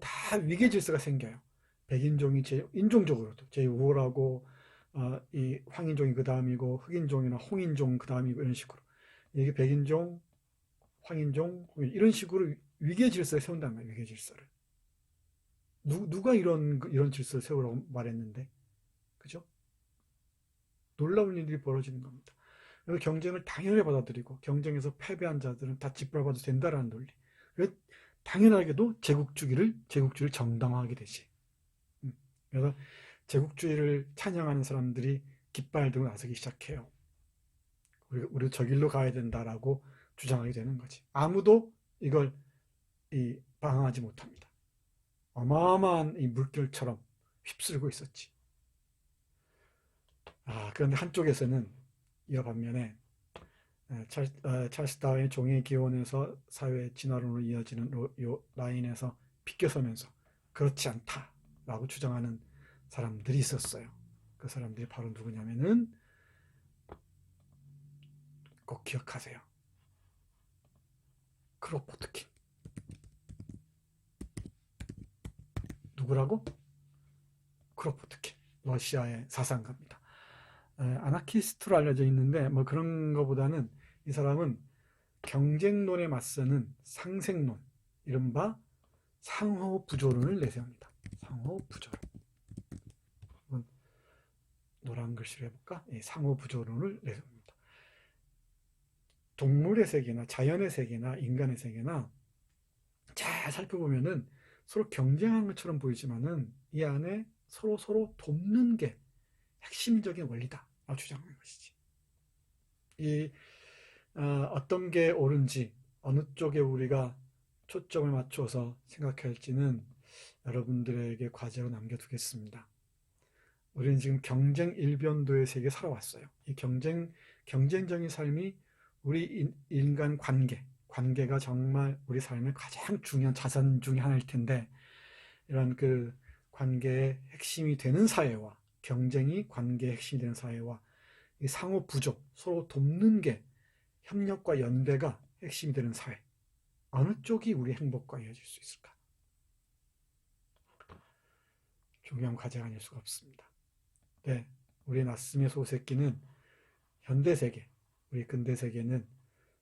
다 위계 질서가 생겨요. 백인종이 인종적으로도 제일 우월하고 이 황인종이 그 다음이고 흑인종이나 홍인종 그 다음이고 이런 식으로 이게 백인종, 황인종 이런 식으로 위계 질서를 세운단 말이에요. 위계 질서를 누가 이런 질서를 세우라고 말했는데, 그죠? 놀라운 일들이 벌어지는 겁니다. 그래서 경쟁을 당연히 받아들이고 경쟁에서 패배한 자들은 다 짓밟아도 된다라는 논리. 당연하게도 제국주의를 정당화하게 되지. 그래서 제국주의를 찬양하는 사람들이 깃발 들고 나서기 시작해요. 우리 저 길로 가야 된다라고 주장하게 되는 거지. 아무도 이걸 방어하지 못합니다. 어마어마한 이 물결처럼 휩쓸고 있었지. 그런데 한쪽에서는 이와 반면에 찰스 다윈의 종의 기원에서 사회 진화론으로 이어지는 요 라인에서 비껴서면서 그렇지 않다라고 주장하는 사람들이 있었어요. 그 사람들이 바로 누구냐면은 꼭 기억하세요. 크로포트킨. 누구라고? 크로포트킨, 러시아의 사상가입니다. 아나키스트로 알려져 있는데 뭐 그런 것보다는 이 사람은 경쟁론에 맞서는 상생론, 이른바 상호부조론을 내세웁니다. 상호부조론. 한번 노란 글씨로 해볼까? 상호부조론을 내세웁니다. 동물의 세계나 자연의 세계나 인간의 세계나 잘 살펴보면은 서로 경쟁하는 것처럼 보이지만은 이 안에 서로 돕는 게 핵심적인 원리다 라고 주장하는 것이지. 어떤 게 옳은지, 어느 쪽에 우리가 초점을 맞춰서 생각해야 할지는 여러분들에게 과제로 남겨두겠습니다. 우리는 지금 경쟁 일변도의 세계에 살아왔어요. 이 경쟁적인 삶이 우리 인간 관계가 정말 우리 삶의 가장 중요한 자산 중에 하나일 텐데, 이런 그 관계의 핵심이 되는 사회와 경쟁이 관계의 핵심이 되는 사회와 이 상호 부족, 서로 돕는 게 협력과 연대가 핵심이 되는 사회, 어느 쪽이 우리 행복과 이어질 수 있을까? 중요한 과제가 아닐 수가 없습니다. 네, 우리 나스미의 소새끼는 현대세계, 우리 근대세계는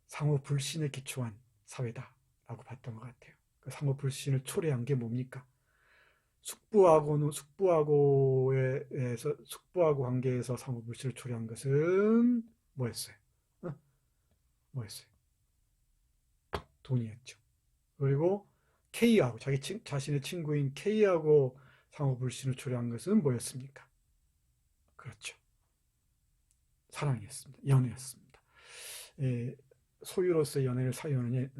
상호 불신에 기초한 사회다라고 봤던 것 같아요. 그 상호 불신을 초래한 게 뭡니까? 숙부하고 관계에서 상호 불신을 초래한 것은 뭐였어요? 뭐였어요? 돈이었죠. 그리고 K하고 자신의 친구인 K하고 상호 불신을 초래한 것은 뭐였습니까? 그렇죠. 사랑이었습니다. 연애였습니다. 소유로서 연애를 사유하느냐,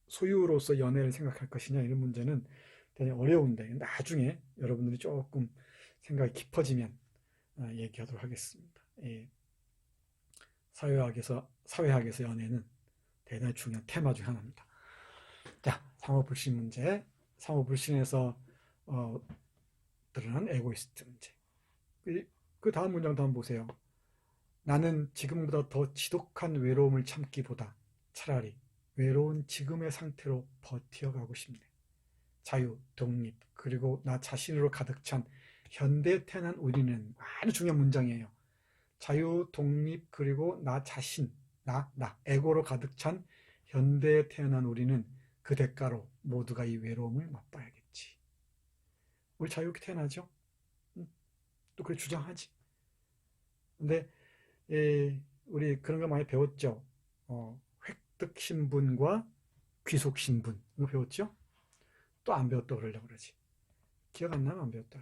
소유로서 연애를 생각할 것이냐, 이런 문제는 대단히 어려운데 나중에 여러분들이 조금 생각이 깊어지면 얘기하도록 하겠습니다. 사회학에서 연애는 대단히 중요한 테마 중 하나입니다. 자, 상호불신 문제, 상호불신에서 드러난 에고이스트 문제. 그 다음 문장도 한번 보세요. 나는 지금보다 더 지독한 외로움을 참기보다 차라리 외로운 지금의 상태로 버텨가고 싶네. 자유, 독립, 그리고 나 자신으로 가득 찬 현대에 태어난 우리는, 아주 중요한 문장이에요. 자유, 독립, 그리고 나 자신, 나, 에고로 가득 찬 현대에 태어난 우리는 그 대가로 모두가 이 외로움을 맛봐야겠지. 우리 자유롭게 태어나죠? 또 그렇게 주장하지. 근데 우리 그런 거 많이 배웠죠. 획득 신분과 귀속 신분, 이거 배웠죠? 또 안 배웠다 그러려고 그러지. 기억 안 나면 안 배웠다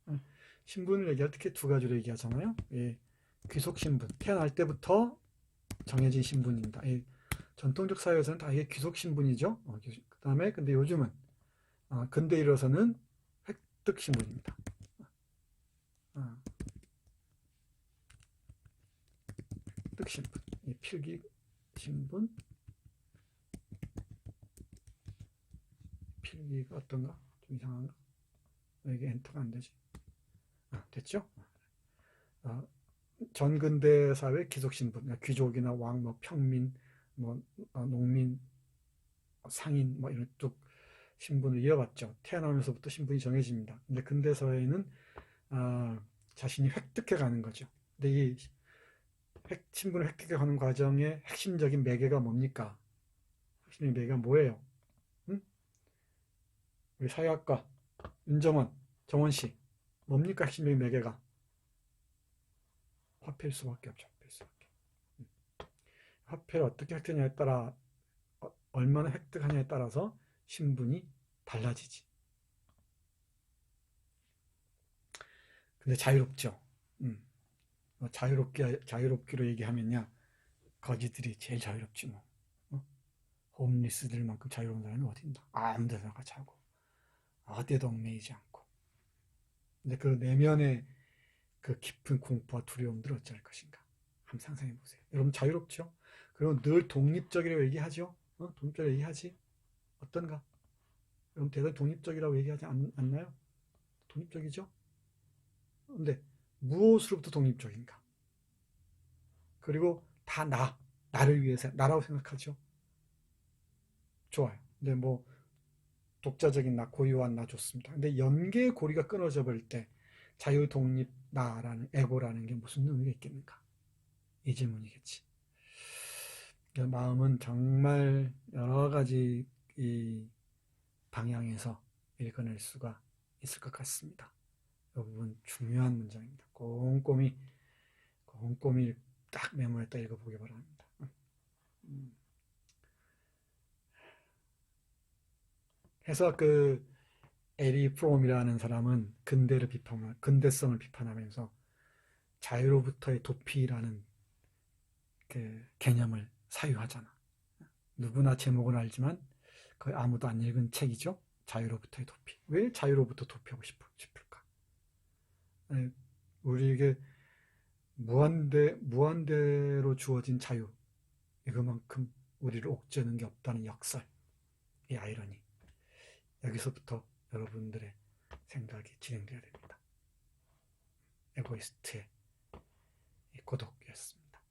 그래. 신분을 얘기할 때 이렇게 두 가지로 얘기하잖아요. 귀속 신분, 태어날 때부터 정해진 신분입니다. 전통적 사회에서는 다 이게 귀속 신분이죠. 그 다음에 근데 요즘은 근대 일어서는 획득 신분입니다. 획득 신분, 필기 신분, 필기가 어떤가? 좀 이상한가? 왜 이게 엔터가 안 되지? 됐죠? 전근대 사회 귀속 신분, 귀족이나 왕, 뭐 평민, 뭐 농민, 상인, 뭐 이런 쪽 신분을 이어갔죠. 태어나면서부터 신분이 정해집니다. 근데 근대 사회에는 자신이 획득해가는 거죠. 근데 이 신분을 획득해가는 과정의 핵심적인 매개가 뭡니까? 핵심적인 매개가 뭐예요? 우리 사회학과 윤정원, 정원 씨, 뭡니까 핵심적인 매개가? 화폐일 수밖에 없죠. 화폐를 어떻게 획득하냐에 따라, 얼마나 획득하냐에 따라서 신분이 달라지지. 근데 자유롭죠. 자유롭기로 얘기하면야, 거지들이 제일 자유롭지 뭐. 홈리스들만큼 자유로운 사람은 어디 있나? 아무 데나 가 자고, 어디에도 얽매이지 않고. 근데 그 내면의 그 깊은 공포와 두려움들을 어찌할 것인가? 한번 상상해 보세요. 여러분 자유롭죠? 그리고 늘 독립적이라고 얘기하죠? 독립적이라고 얘기하지? 어떤가? 여러분 대단히 독립적이라고 얘기하지 않나요? 독립적이죠? 근데 무엇으로부터 독립적인가? 그리고 다 나를 위해서, 나라고 생각하죠? 좋아요. 근데 뭐 독자적인 나, 고유한 나 좋습니다. 근데 연계의 고리가 끊어져 버릴 때 자유, 독립, 나라는 에고라는 게 무슨 의미가 있겠는가? 이 질문이겠지. 마음은 정말 여러 가지 이 방향에서 읽어낼 수가 있을 것 같습니다. 이 부분 중요한 문장입니다. 꼼꼼히 딱 메모했다 읽어보기 바랍니다. 해서 그 에리 프롬이라는 사람은 근대성을 비판하면서 자유로부터의 도피라는 그 개념을 사유하잖아. 누구나 제목은 알지만 거의 아무도 안 읽은 책이죠. 자유로부터의 도피. 왜 자유로부터 도피하고 싶을까? 우리에게 무한대로 주어진 자유, 이거만큼 우리를 옥죄는 게 없다는 역설, 이 아이러니. 여기서부터 여러분들의 생각이 진행되어야 됩니다. 에고이스트의 고독이었습니다.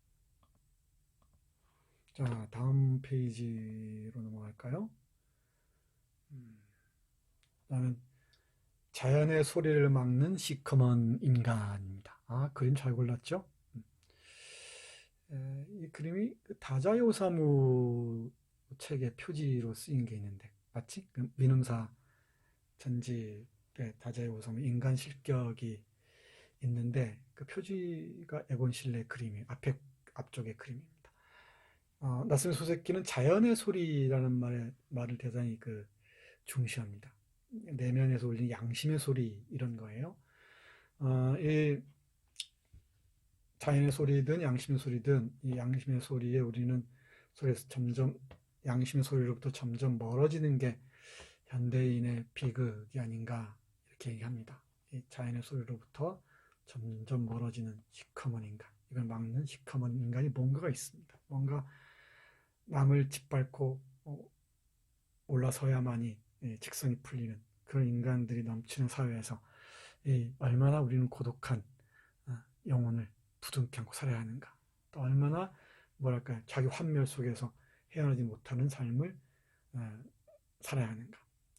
자, 다음 페이지로 넘어갈까요? 나는 자연의 소리를 막는 시커먼 인간입니다. 아, 그림 잘 골랐죠? 이 그림이 다자요사무 책의 표지로 쓰인 게 있는데, 맞지? 그 민음사 전집의 다자요사무 인간 실격이 있는데, 그 표지가 에곤 실레 그림이 앞쪽의 그림입니다. 나스미 소세키는 자연의 소리라는 말을 대단히 중시합니다. 내면에서 울리는 양심의 소리 이런 거예요. 이 자연의 소리든 양심의 소리든 이 양심의 소리에 우리는 속에서 양심의 소리로부터 점점 멀어지는 게 현대인의 비극이 아닌가 이렇게 얘기합니다. 이 자연의 소리로부터 점점 멀어지는 시커먼 인간, 이걸 막는 시커먼 인간이 뭔가가 있습니다. 뭔가 남을 짓밟고 올라서야만이 직성이 풀리는 그런 인간들이 넘치는 사회에서 얼마나 우리는 고독한 영혼을 부둥켜 안고 살아야 하는가, 또 얼마나 뭐랄까 자기 환멸 속에서 헤어나지 못하는 삶을 살아야 하는가.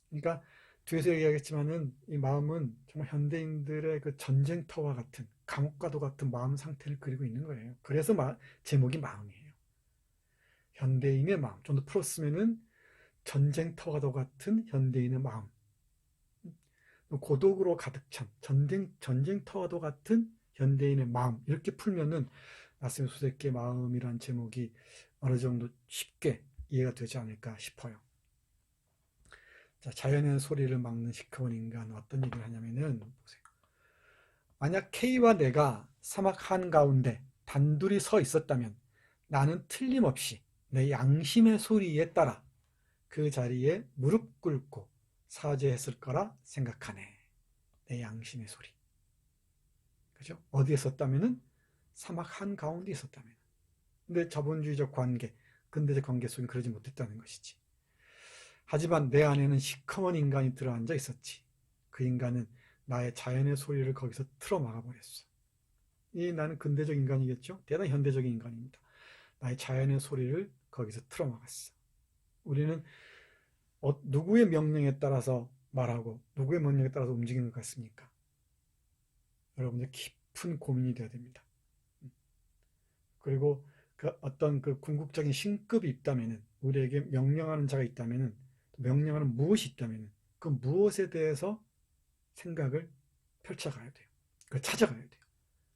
그러니까 뒤에서 얘기하겠지만은 이 마음은 정말 현대인들의 그 전쟁터와 같은 감옥과도 같은 마음 상태를 그리고 있는 거예요. 그래서 제목이 마음이에요. 현대인의 마음, 좀 더 풀었으면은 전쟁터와도 같은 현대인의 마음, 고독으로 가득 찬 전쟁터와도 같은 현대인의 마음, 이렇게 풀면은 나스미 소세키의 마음이란 제목이 어느 정도 쉽게 이해가 되지 않을까 싶어요. 자, 자연의 소리를 막는 시커먼 인간, 어떤 얘기를 하냐면은 보세요. 만약 K와 내가 사막 한가운데 단둘이 서 있었다면 나는 틀림없이 내 양심의 소리에 따라 그 자리에 무릎 꿇고 사죄했을 거라 생각하네. 내 양심의 소리. 그죠? 어디에 있었다면은 사막 한가운데 있었다면. 근데 자본주의적 관계, 근대적 관계 속에 그러지 못했다는 것이지. 하지만 내 안에는 시커먼 인간이 들어앉아 있었지. 그 인간은 나의 자연의 소리를 거기서 틀어 막아버렸어. 나는 근대적 인간이겠죠? 대단히 현대적인 인간입니다. 나의 자연의 소리를 거기서 틀어 막았어. 우리는 누구의 명령에 따라서 말하고 누구의 명령에 따라서 움직이는 것 같습니까? 여러분들 깊은 고민이 되어야 됩니다. 그리고 어떤 궁극적인 신급이 있다면은, 우리에게 명령하는 자가 있다면은, 명령하는 무엇이 있다면은 그 무엇에 대해서 생각을 펼쳐가야 돼요. 그걸 찾아가야 돼요.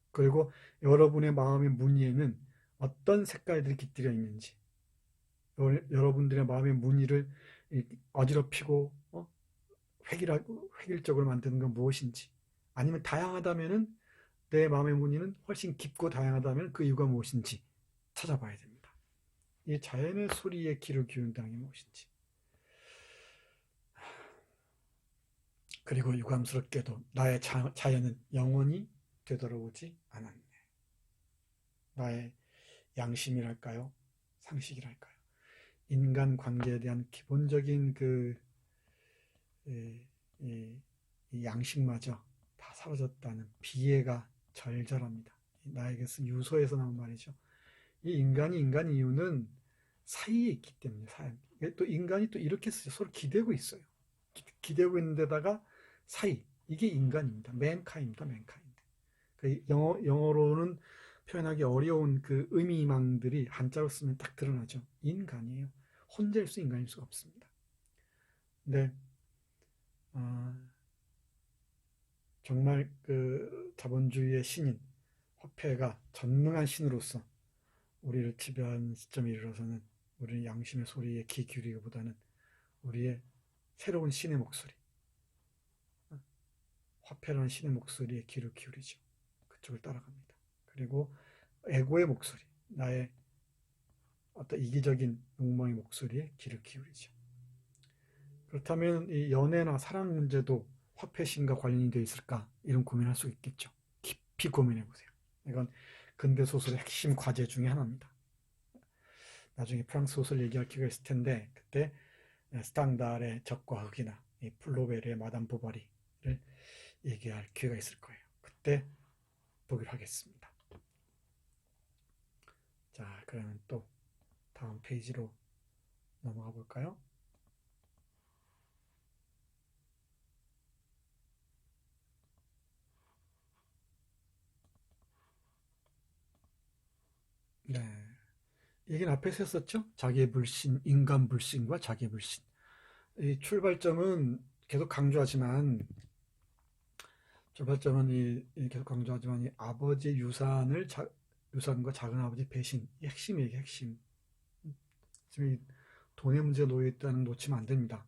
그리고 여러분의 마음의 무늬에는 어떤 색깔들이 깃들여 있는지, 여러분들의 마음의 무늬를 어지럽히고 획일적으로 만드는 건 무엇인지, 아니면 다양하다면은 내 마음의 무늬는 훨씬 깊고 다양하다면 그 이유가 무엇인지 찾아봐야 됩니다. 이 자연의 소리에 귀를 기울인다는 게 무엇인지. 그리고 유감스럽게도 나의 자연은 영원히 되돌아오지 않았네. 나의 양심이랄까요? 상식이랄까요? 인간 관계에 대한 기본적인 이 양식마저 다 사라졌다는 비애가 절절합니다. 나에게 쓴 유서에서 나온 말이죠. 이 인간이 인간인 이유는 사이에 있기 때문에, 또 인간이 또 이렇게 서로 기대고 있어요. 기대고 있는 데다가 사이, 이게 인간입니다. 맨카인드. 그 영어로는 표현하기 어려운 그 의미망들이 한자로 쓰면 딱 드러나죠. 인간이에요. 혼자일 수 인간일 수가 없습니다. 근데 정말 그 자본주의의 신인 화폐가 전능한 신으로서 우리를 지배하는 시점에 이르러서는 우리는 양심의 소리에 귀 기울이기보다는 우리의 새로운 신의 목소리, 화폐라는 신의 목소리에 귀를 기울이죠. 그쪽을 따라갑니다. 그리고 에고의 목소리, 나의 어떤 이기적인 욕망의 목소리에 귀를 기울이죠. 그렇다면 이 연애나 사랑 문제도 화폐신과 관련이 되어 있을까? 이런 고민할 수 있겠죠. 깊이 고민해 보세요. 이건 근대 소설의 핵심 과제 중에 하나입니다. 나중에 프랑스 소설 얘기할 기회가 있을 텐데 그때 스탕달의 적과 흑이나 이 플로베르의 마담 보바리를 얘기할 기회가 있을 거예요. 그때 보기로 하겠습니다. 자, 그러면 또 다음 페이지로 넘어가 볼까요? 네. 얘기는 앞에서 했었죠? 자기의 불신, 인간 불신과 자기의 불신. 이 출발점은 계속 강조하지만, 계속 강조하지만, 이 아버지의 유산과 작은 아버지 배신, 이 핵심이에요, 핵심. 지금 돈의 문제가 놓여있다는 놓치면 안 됩니다.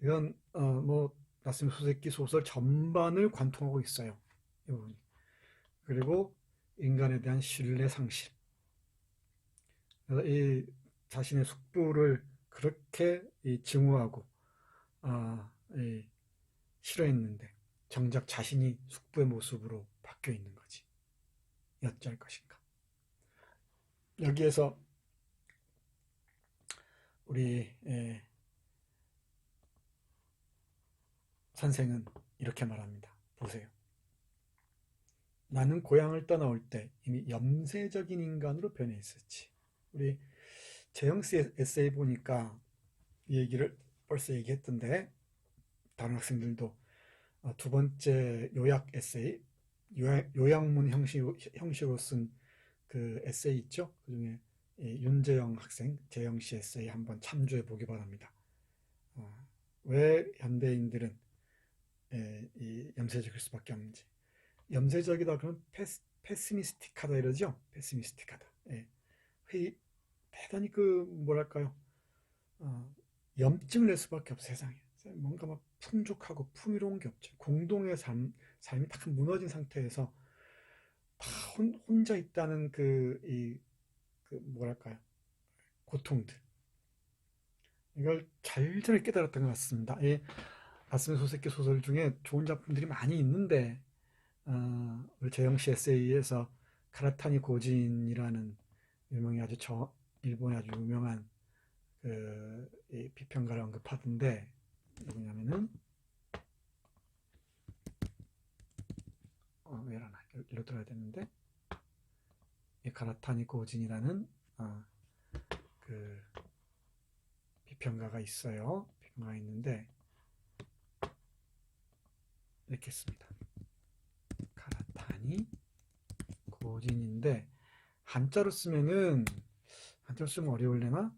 이건, 나스미 소세키 소설 전반을 관통하고 있어요. 이 부분이. 그리고 인간에 대한 신뢰 상실. 그래서 이 자신의 숙부를 그렇게 증오하고 싫어했는데 정작 자신이 숙부의 모습으로 바뀌어 있는 거지. 어쩔 것인가. 여기에서 우리 선생은 이렇게 말합니다. 보세요. 나는 고향을 떠나올 때 이미 염세적인 인간으로 변해 있었지. 우리 재영씨 에세이 보니까 이 얘기를 벌써 얘기했던데 다른 학생들도 두 번째 요약 에세이, 요약문 형식으로 쓴 그 에세이 있죠? 그 중에 윤재영 학생, 재영씨 에세이 한번 참조해 보기 바랍니다. 왜 현대인들은 이 염세적일 수밖에 없는지. 염세적이다 그러면 페시미스틱하다 이러죠? 페시미스틱하다. 대단히 뭐랄까요? 염증을 낼 수밖에 없어, 세상에. 뭔가 막 풍족하고 풍요로운 게 없죠. 공동의 삶이 딱 무너진 상태에서 다 혼자 있다는 뭐랄까요? 고통들. 이걸 잘잘 깨달았던 것 같습니다. 나스미 소세키 소설 중에 좋은 작품들이 많이 있는데, 우리 재영씨 에세이에서 카라타니 고진이라는 일본의 아주 유명한 이 비평가를 언급하던데, 누구냐면은 왜 이러나 일로 들어야 되는데, 이 가라타니 고진이라는 그 비평가가 있어요. 비평가가 있는데 이렇게 씁니다. 가라타니 고진인데 한자로 쓰면 어려울려나?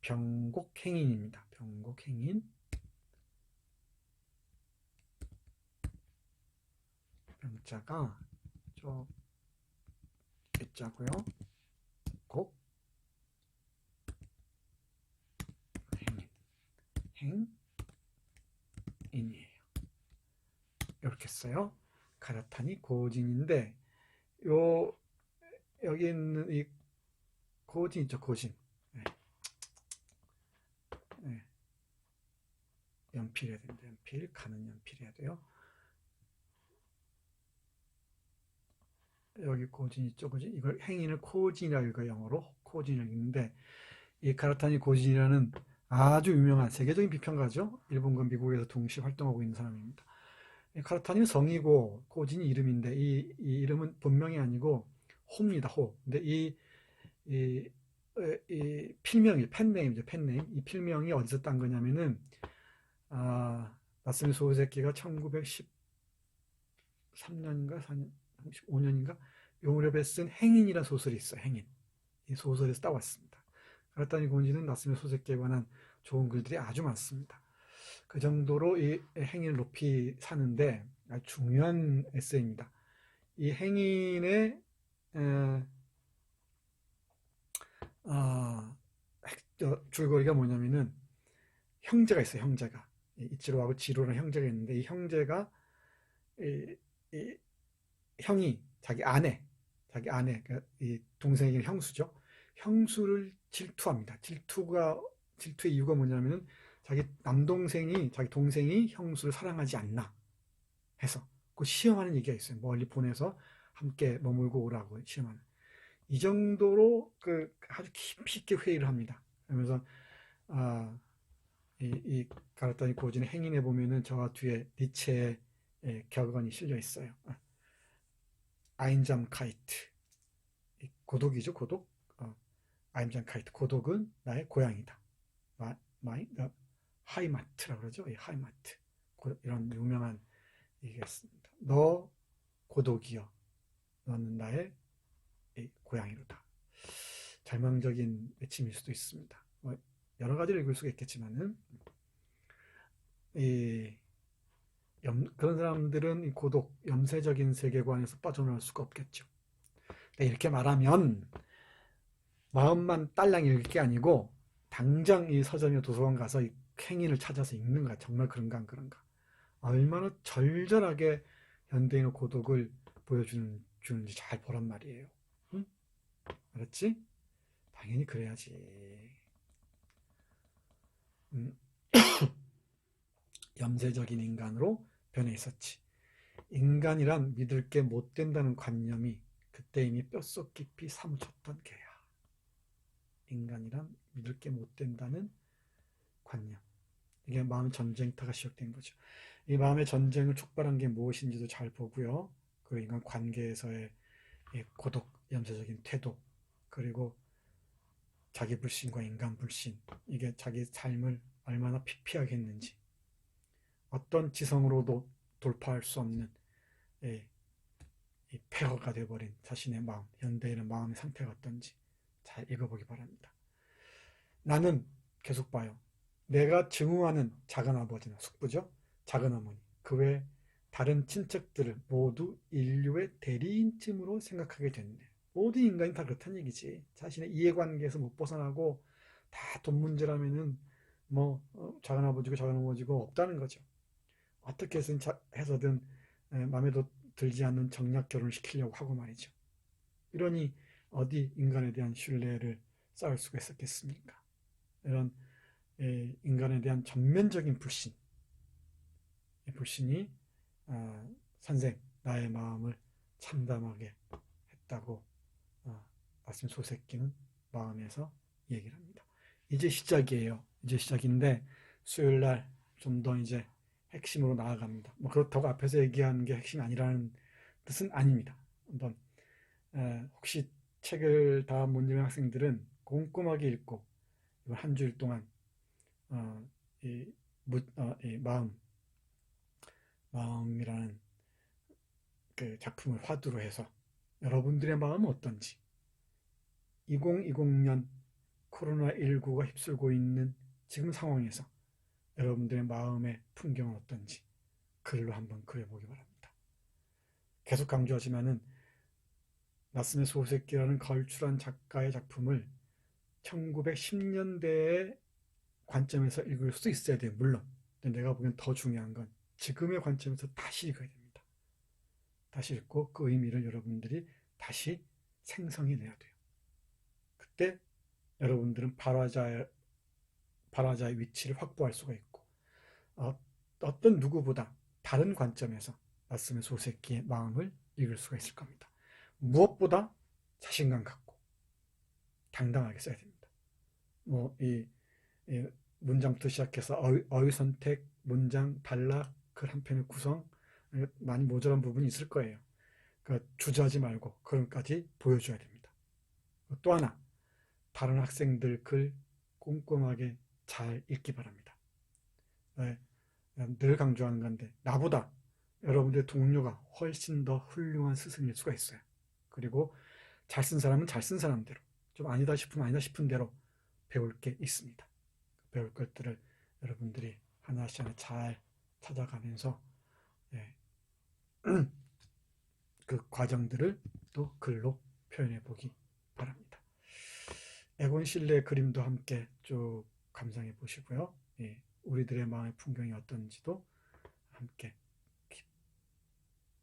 병곡행인입니다. 병곡행인. 병자가 좀 있자고요. 곡 행인이에요. 이렇게 써요. 가라타니 고진인데 여기 있는 이 고진 있죠, 고진. 연필해야 됩니다. 연필, 가는 연필해야 돼요. 여기 고진 있죠, 고진. 이걸 행인을 코진이라고 읽어요, 영어로. 코진을 읽는데 이 가라타니 고진이라는 아주 유명한 세계적인 비평가죠. 일본과 미국에서 동시에 활동하고 있는 사람입니다. 가라타니는 성이고 고진이 이름인데 이 이름은 본명이 아니고 호입니다. 호. 근데 이 필명이 펜네임이죠. 펜네임. 이 필명이 어디서 딴 거냐면은 나스미 소세키가 1913년인가 4년, 5년인가 요 무렵에 쓴 행인이라는 소설이 있어요. 행인. 이 소설에서 따왔습니다. 그랬더니 고은지는 나스미 소세키에 관한 좋은 글들이 아주 많습니다. 그 정도로 이 행인을 높이 사는데 아주 중요한 에세이입니다. 이 행인의 줄거리가 뭐냐면은 형제가 있어요. 형제가 이치로하고 지로라는 형제가 있는데 이 형제가 이, 이 형이 자기 아내 그러니까 이 동생이 형수죠. 형수를 질투합니다. 질투의 이유가 뭐냐면은 자기 남동생이 자기 동생이 형수를 사랑하지 않나 해서 그 시험하는 얘기가 있어요. 멀리 보내서 함께 머물고 오라고 시험하는. 이 정도로 그 아주 깊이 있게 회의를 합니다. 그러면서 이 가르타니 고진의 행인에 보면은 저 뒤에 니체의 격언이 실려 있어요. 아인잠카이트, 고독이죠, 고독. 아인잠카이트, 고독은 나의 고향이다. 하이마트라고 그러죠. 하이마트. 이런 유명한 얘기가 있습니다. 너 고독이여, 너는 나의 고향이로다. 절망적인 외침일 수도 있습니다. 여러 가지를 읽을 수가 있겠지만은 그런 사람들은 이 고독, 염세적인 세계관에서 빠져나올 수가 없겠죠. 이렇게 말하면 마음만 딸랑 읽을 게 아니고 당장 이 서점이나 도서관 가서 이 행인을 찾아서 읽는가, 정말 그런가 안 그런가. 얼마나 절절하게 현대인의 고독을 보여주는지 잘 보란 말이에요. 응? 알았지? 당연히 그래야지. 염세적인 인간으로 변해 있었지. 인간이란 믿을 게 못 된다는 관념이 그때 이미 뼛속 깊이 사무쳤던 개야. 인간이란 믿을 게 못 된다는 관념. 이게 마음의 전쟁터가 시작된 거죠. 이 마음의 전쟁을 촉발한 게 무엇인지도 잘 보고요. 그 인간 관계에서의 고독, 염세적인 태도, 그리고 자기 불신과 인간 불신, 이게 자기 삶을 얼마나 피폐하게 했는지, 어떤 지성으로도 돌파할 수 없는 이 폐허가 되어버린 자신의 마음, 현대인의 마음의 상태가 어떤지 잘 읽어보기 바랍니다. 나는 계속 봐요. 내가 증오하는 작은아버지나 숙부죠. 작은어머니, 그 외 다른 친척들을 모두 인류의 대리인쯤으로 생각하게 됐네. 모든 인간이 다 그렇다는 얘기지. 자신의 이해관계에서 못 벗어나고 다 돈 문제라면은 뭐 작은아버지고 작은어머니고 없다는 거죠. 어떻게 해서든 마음에 들지 않는 정략 결혼을 시키려고 하고 말이죠. 이러니 어디 인간에 대한 신뢰를 쌓을 수가 있었겠습니까? 이런 인간에 대한 전면적인 불신, 이 불신이 선생 나의 마음을 참담하게 했다고 나스미 소세키는 마음에서 얘기를 합니다. 이제 시작이에요. 이제 시작인데 수요일날 좀 더 이제 핵심으로 나아갑니다. 뭐 그렇다고 앞에서 얘기한 게 핵심이 아니라는 뜻은 아닙니다. 한번 혹시 책을 다 못 읽은 학생들은 꼼꼼하게 읽고 이번 한 주일 동안 이 마음이라는 그 작품을 화두로 해서 여러분들의 마음은 어떤지 2020년 코로나19가 휩쓸고 있는 지금 상황에서 여러분들의 마음의 풍경은 어떤지 글로 한번 그려보기 바랍니다. 계속 강조하지만은 나스미 소세키라는 걸출한 작가의 작품을 1910년대의 관점에서 읽을 수 있어야 돼요. 물론. 근데 내가 보기엔 더 중요한 건 지금의 관점에서 다시 읽어야 됩니다. 다시 읽고 그 의미를 여러분들이 다시 생성해내야 돼요. 그때 여러분들은 발화자의 위치를 확보할 수가 있고 어떤 누구보다 다른 관점에서 나스미 소세키의 마음을 읽을 수가 있을 겁니다. 무엇보다 자신감 갖고 당당하게 써야 됩니다. 이 문장부터 시작해서 어휘 선택, 문장, 단락, 글 한 편의 구성 많이 모자란 부분이 있을 거예요. 그러니까 주저하지 말고 그런까지 보여줘야 됩니다. 또 하나 다른 학생들 글 꼼꼼하게 잘 읽기 바랍니다. 늘 강조하는 건데, 나보다 여러분들의 동료가 훨씬 더 훌륭한 스승일 수가 있어요. 그리고 잘 쓴 사람은 잘 쓴 사람대로, 좀 아니다 싶으면 아니다 싶은 대로 배울 게 있습니다. 배울 것들을 여러분들이 하나씩 하나 잘 찾아가면서, 예, 그 과정들을 또 글로 표현해 보기 바랍니다. 에곤 실레의 그림도 함께 쭉 감상해 보시고요. 예, 우리들의 마음의 풍경이 어떤지도 함께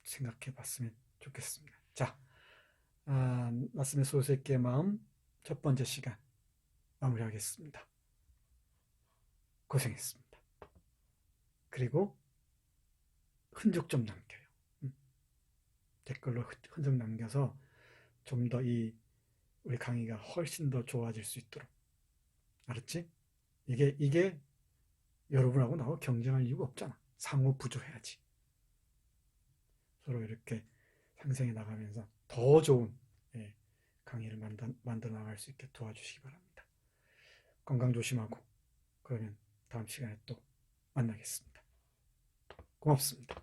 생각해 봤으면 좋겠습니다. 자, 나스의 소새끼의 마음 첫 번째 시간 마무리하겠습니다. 고생했습니다. 그리고 흔적 좀 남겨요. 댓글로 흔적 남겨서 좀 더 우리 강의가 훨씬 더 좋아질 수 있도록. 알았지? 이게 여러분하고 나하고 경쟁할 이유가 없잖아. 상호 부조해야지. 서로 이렇게 상생해 나가면서 더 좋은, 예, 강의를 만들어 나갈 수 있게 도와주시기 바랍니다. 건강 조심하고, 그러면 다음 시간에 또 만나겠습니다. 고맙습니다.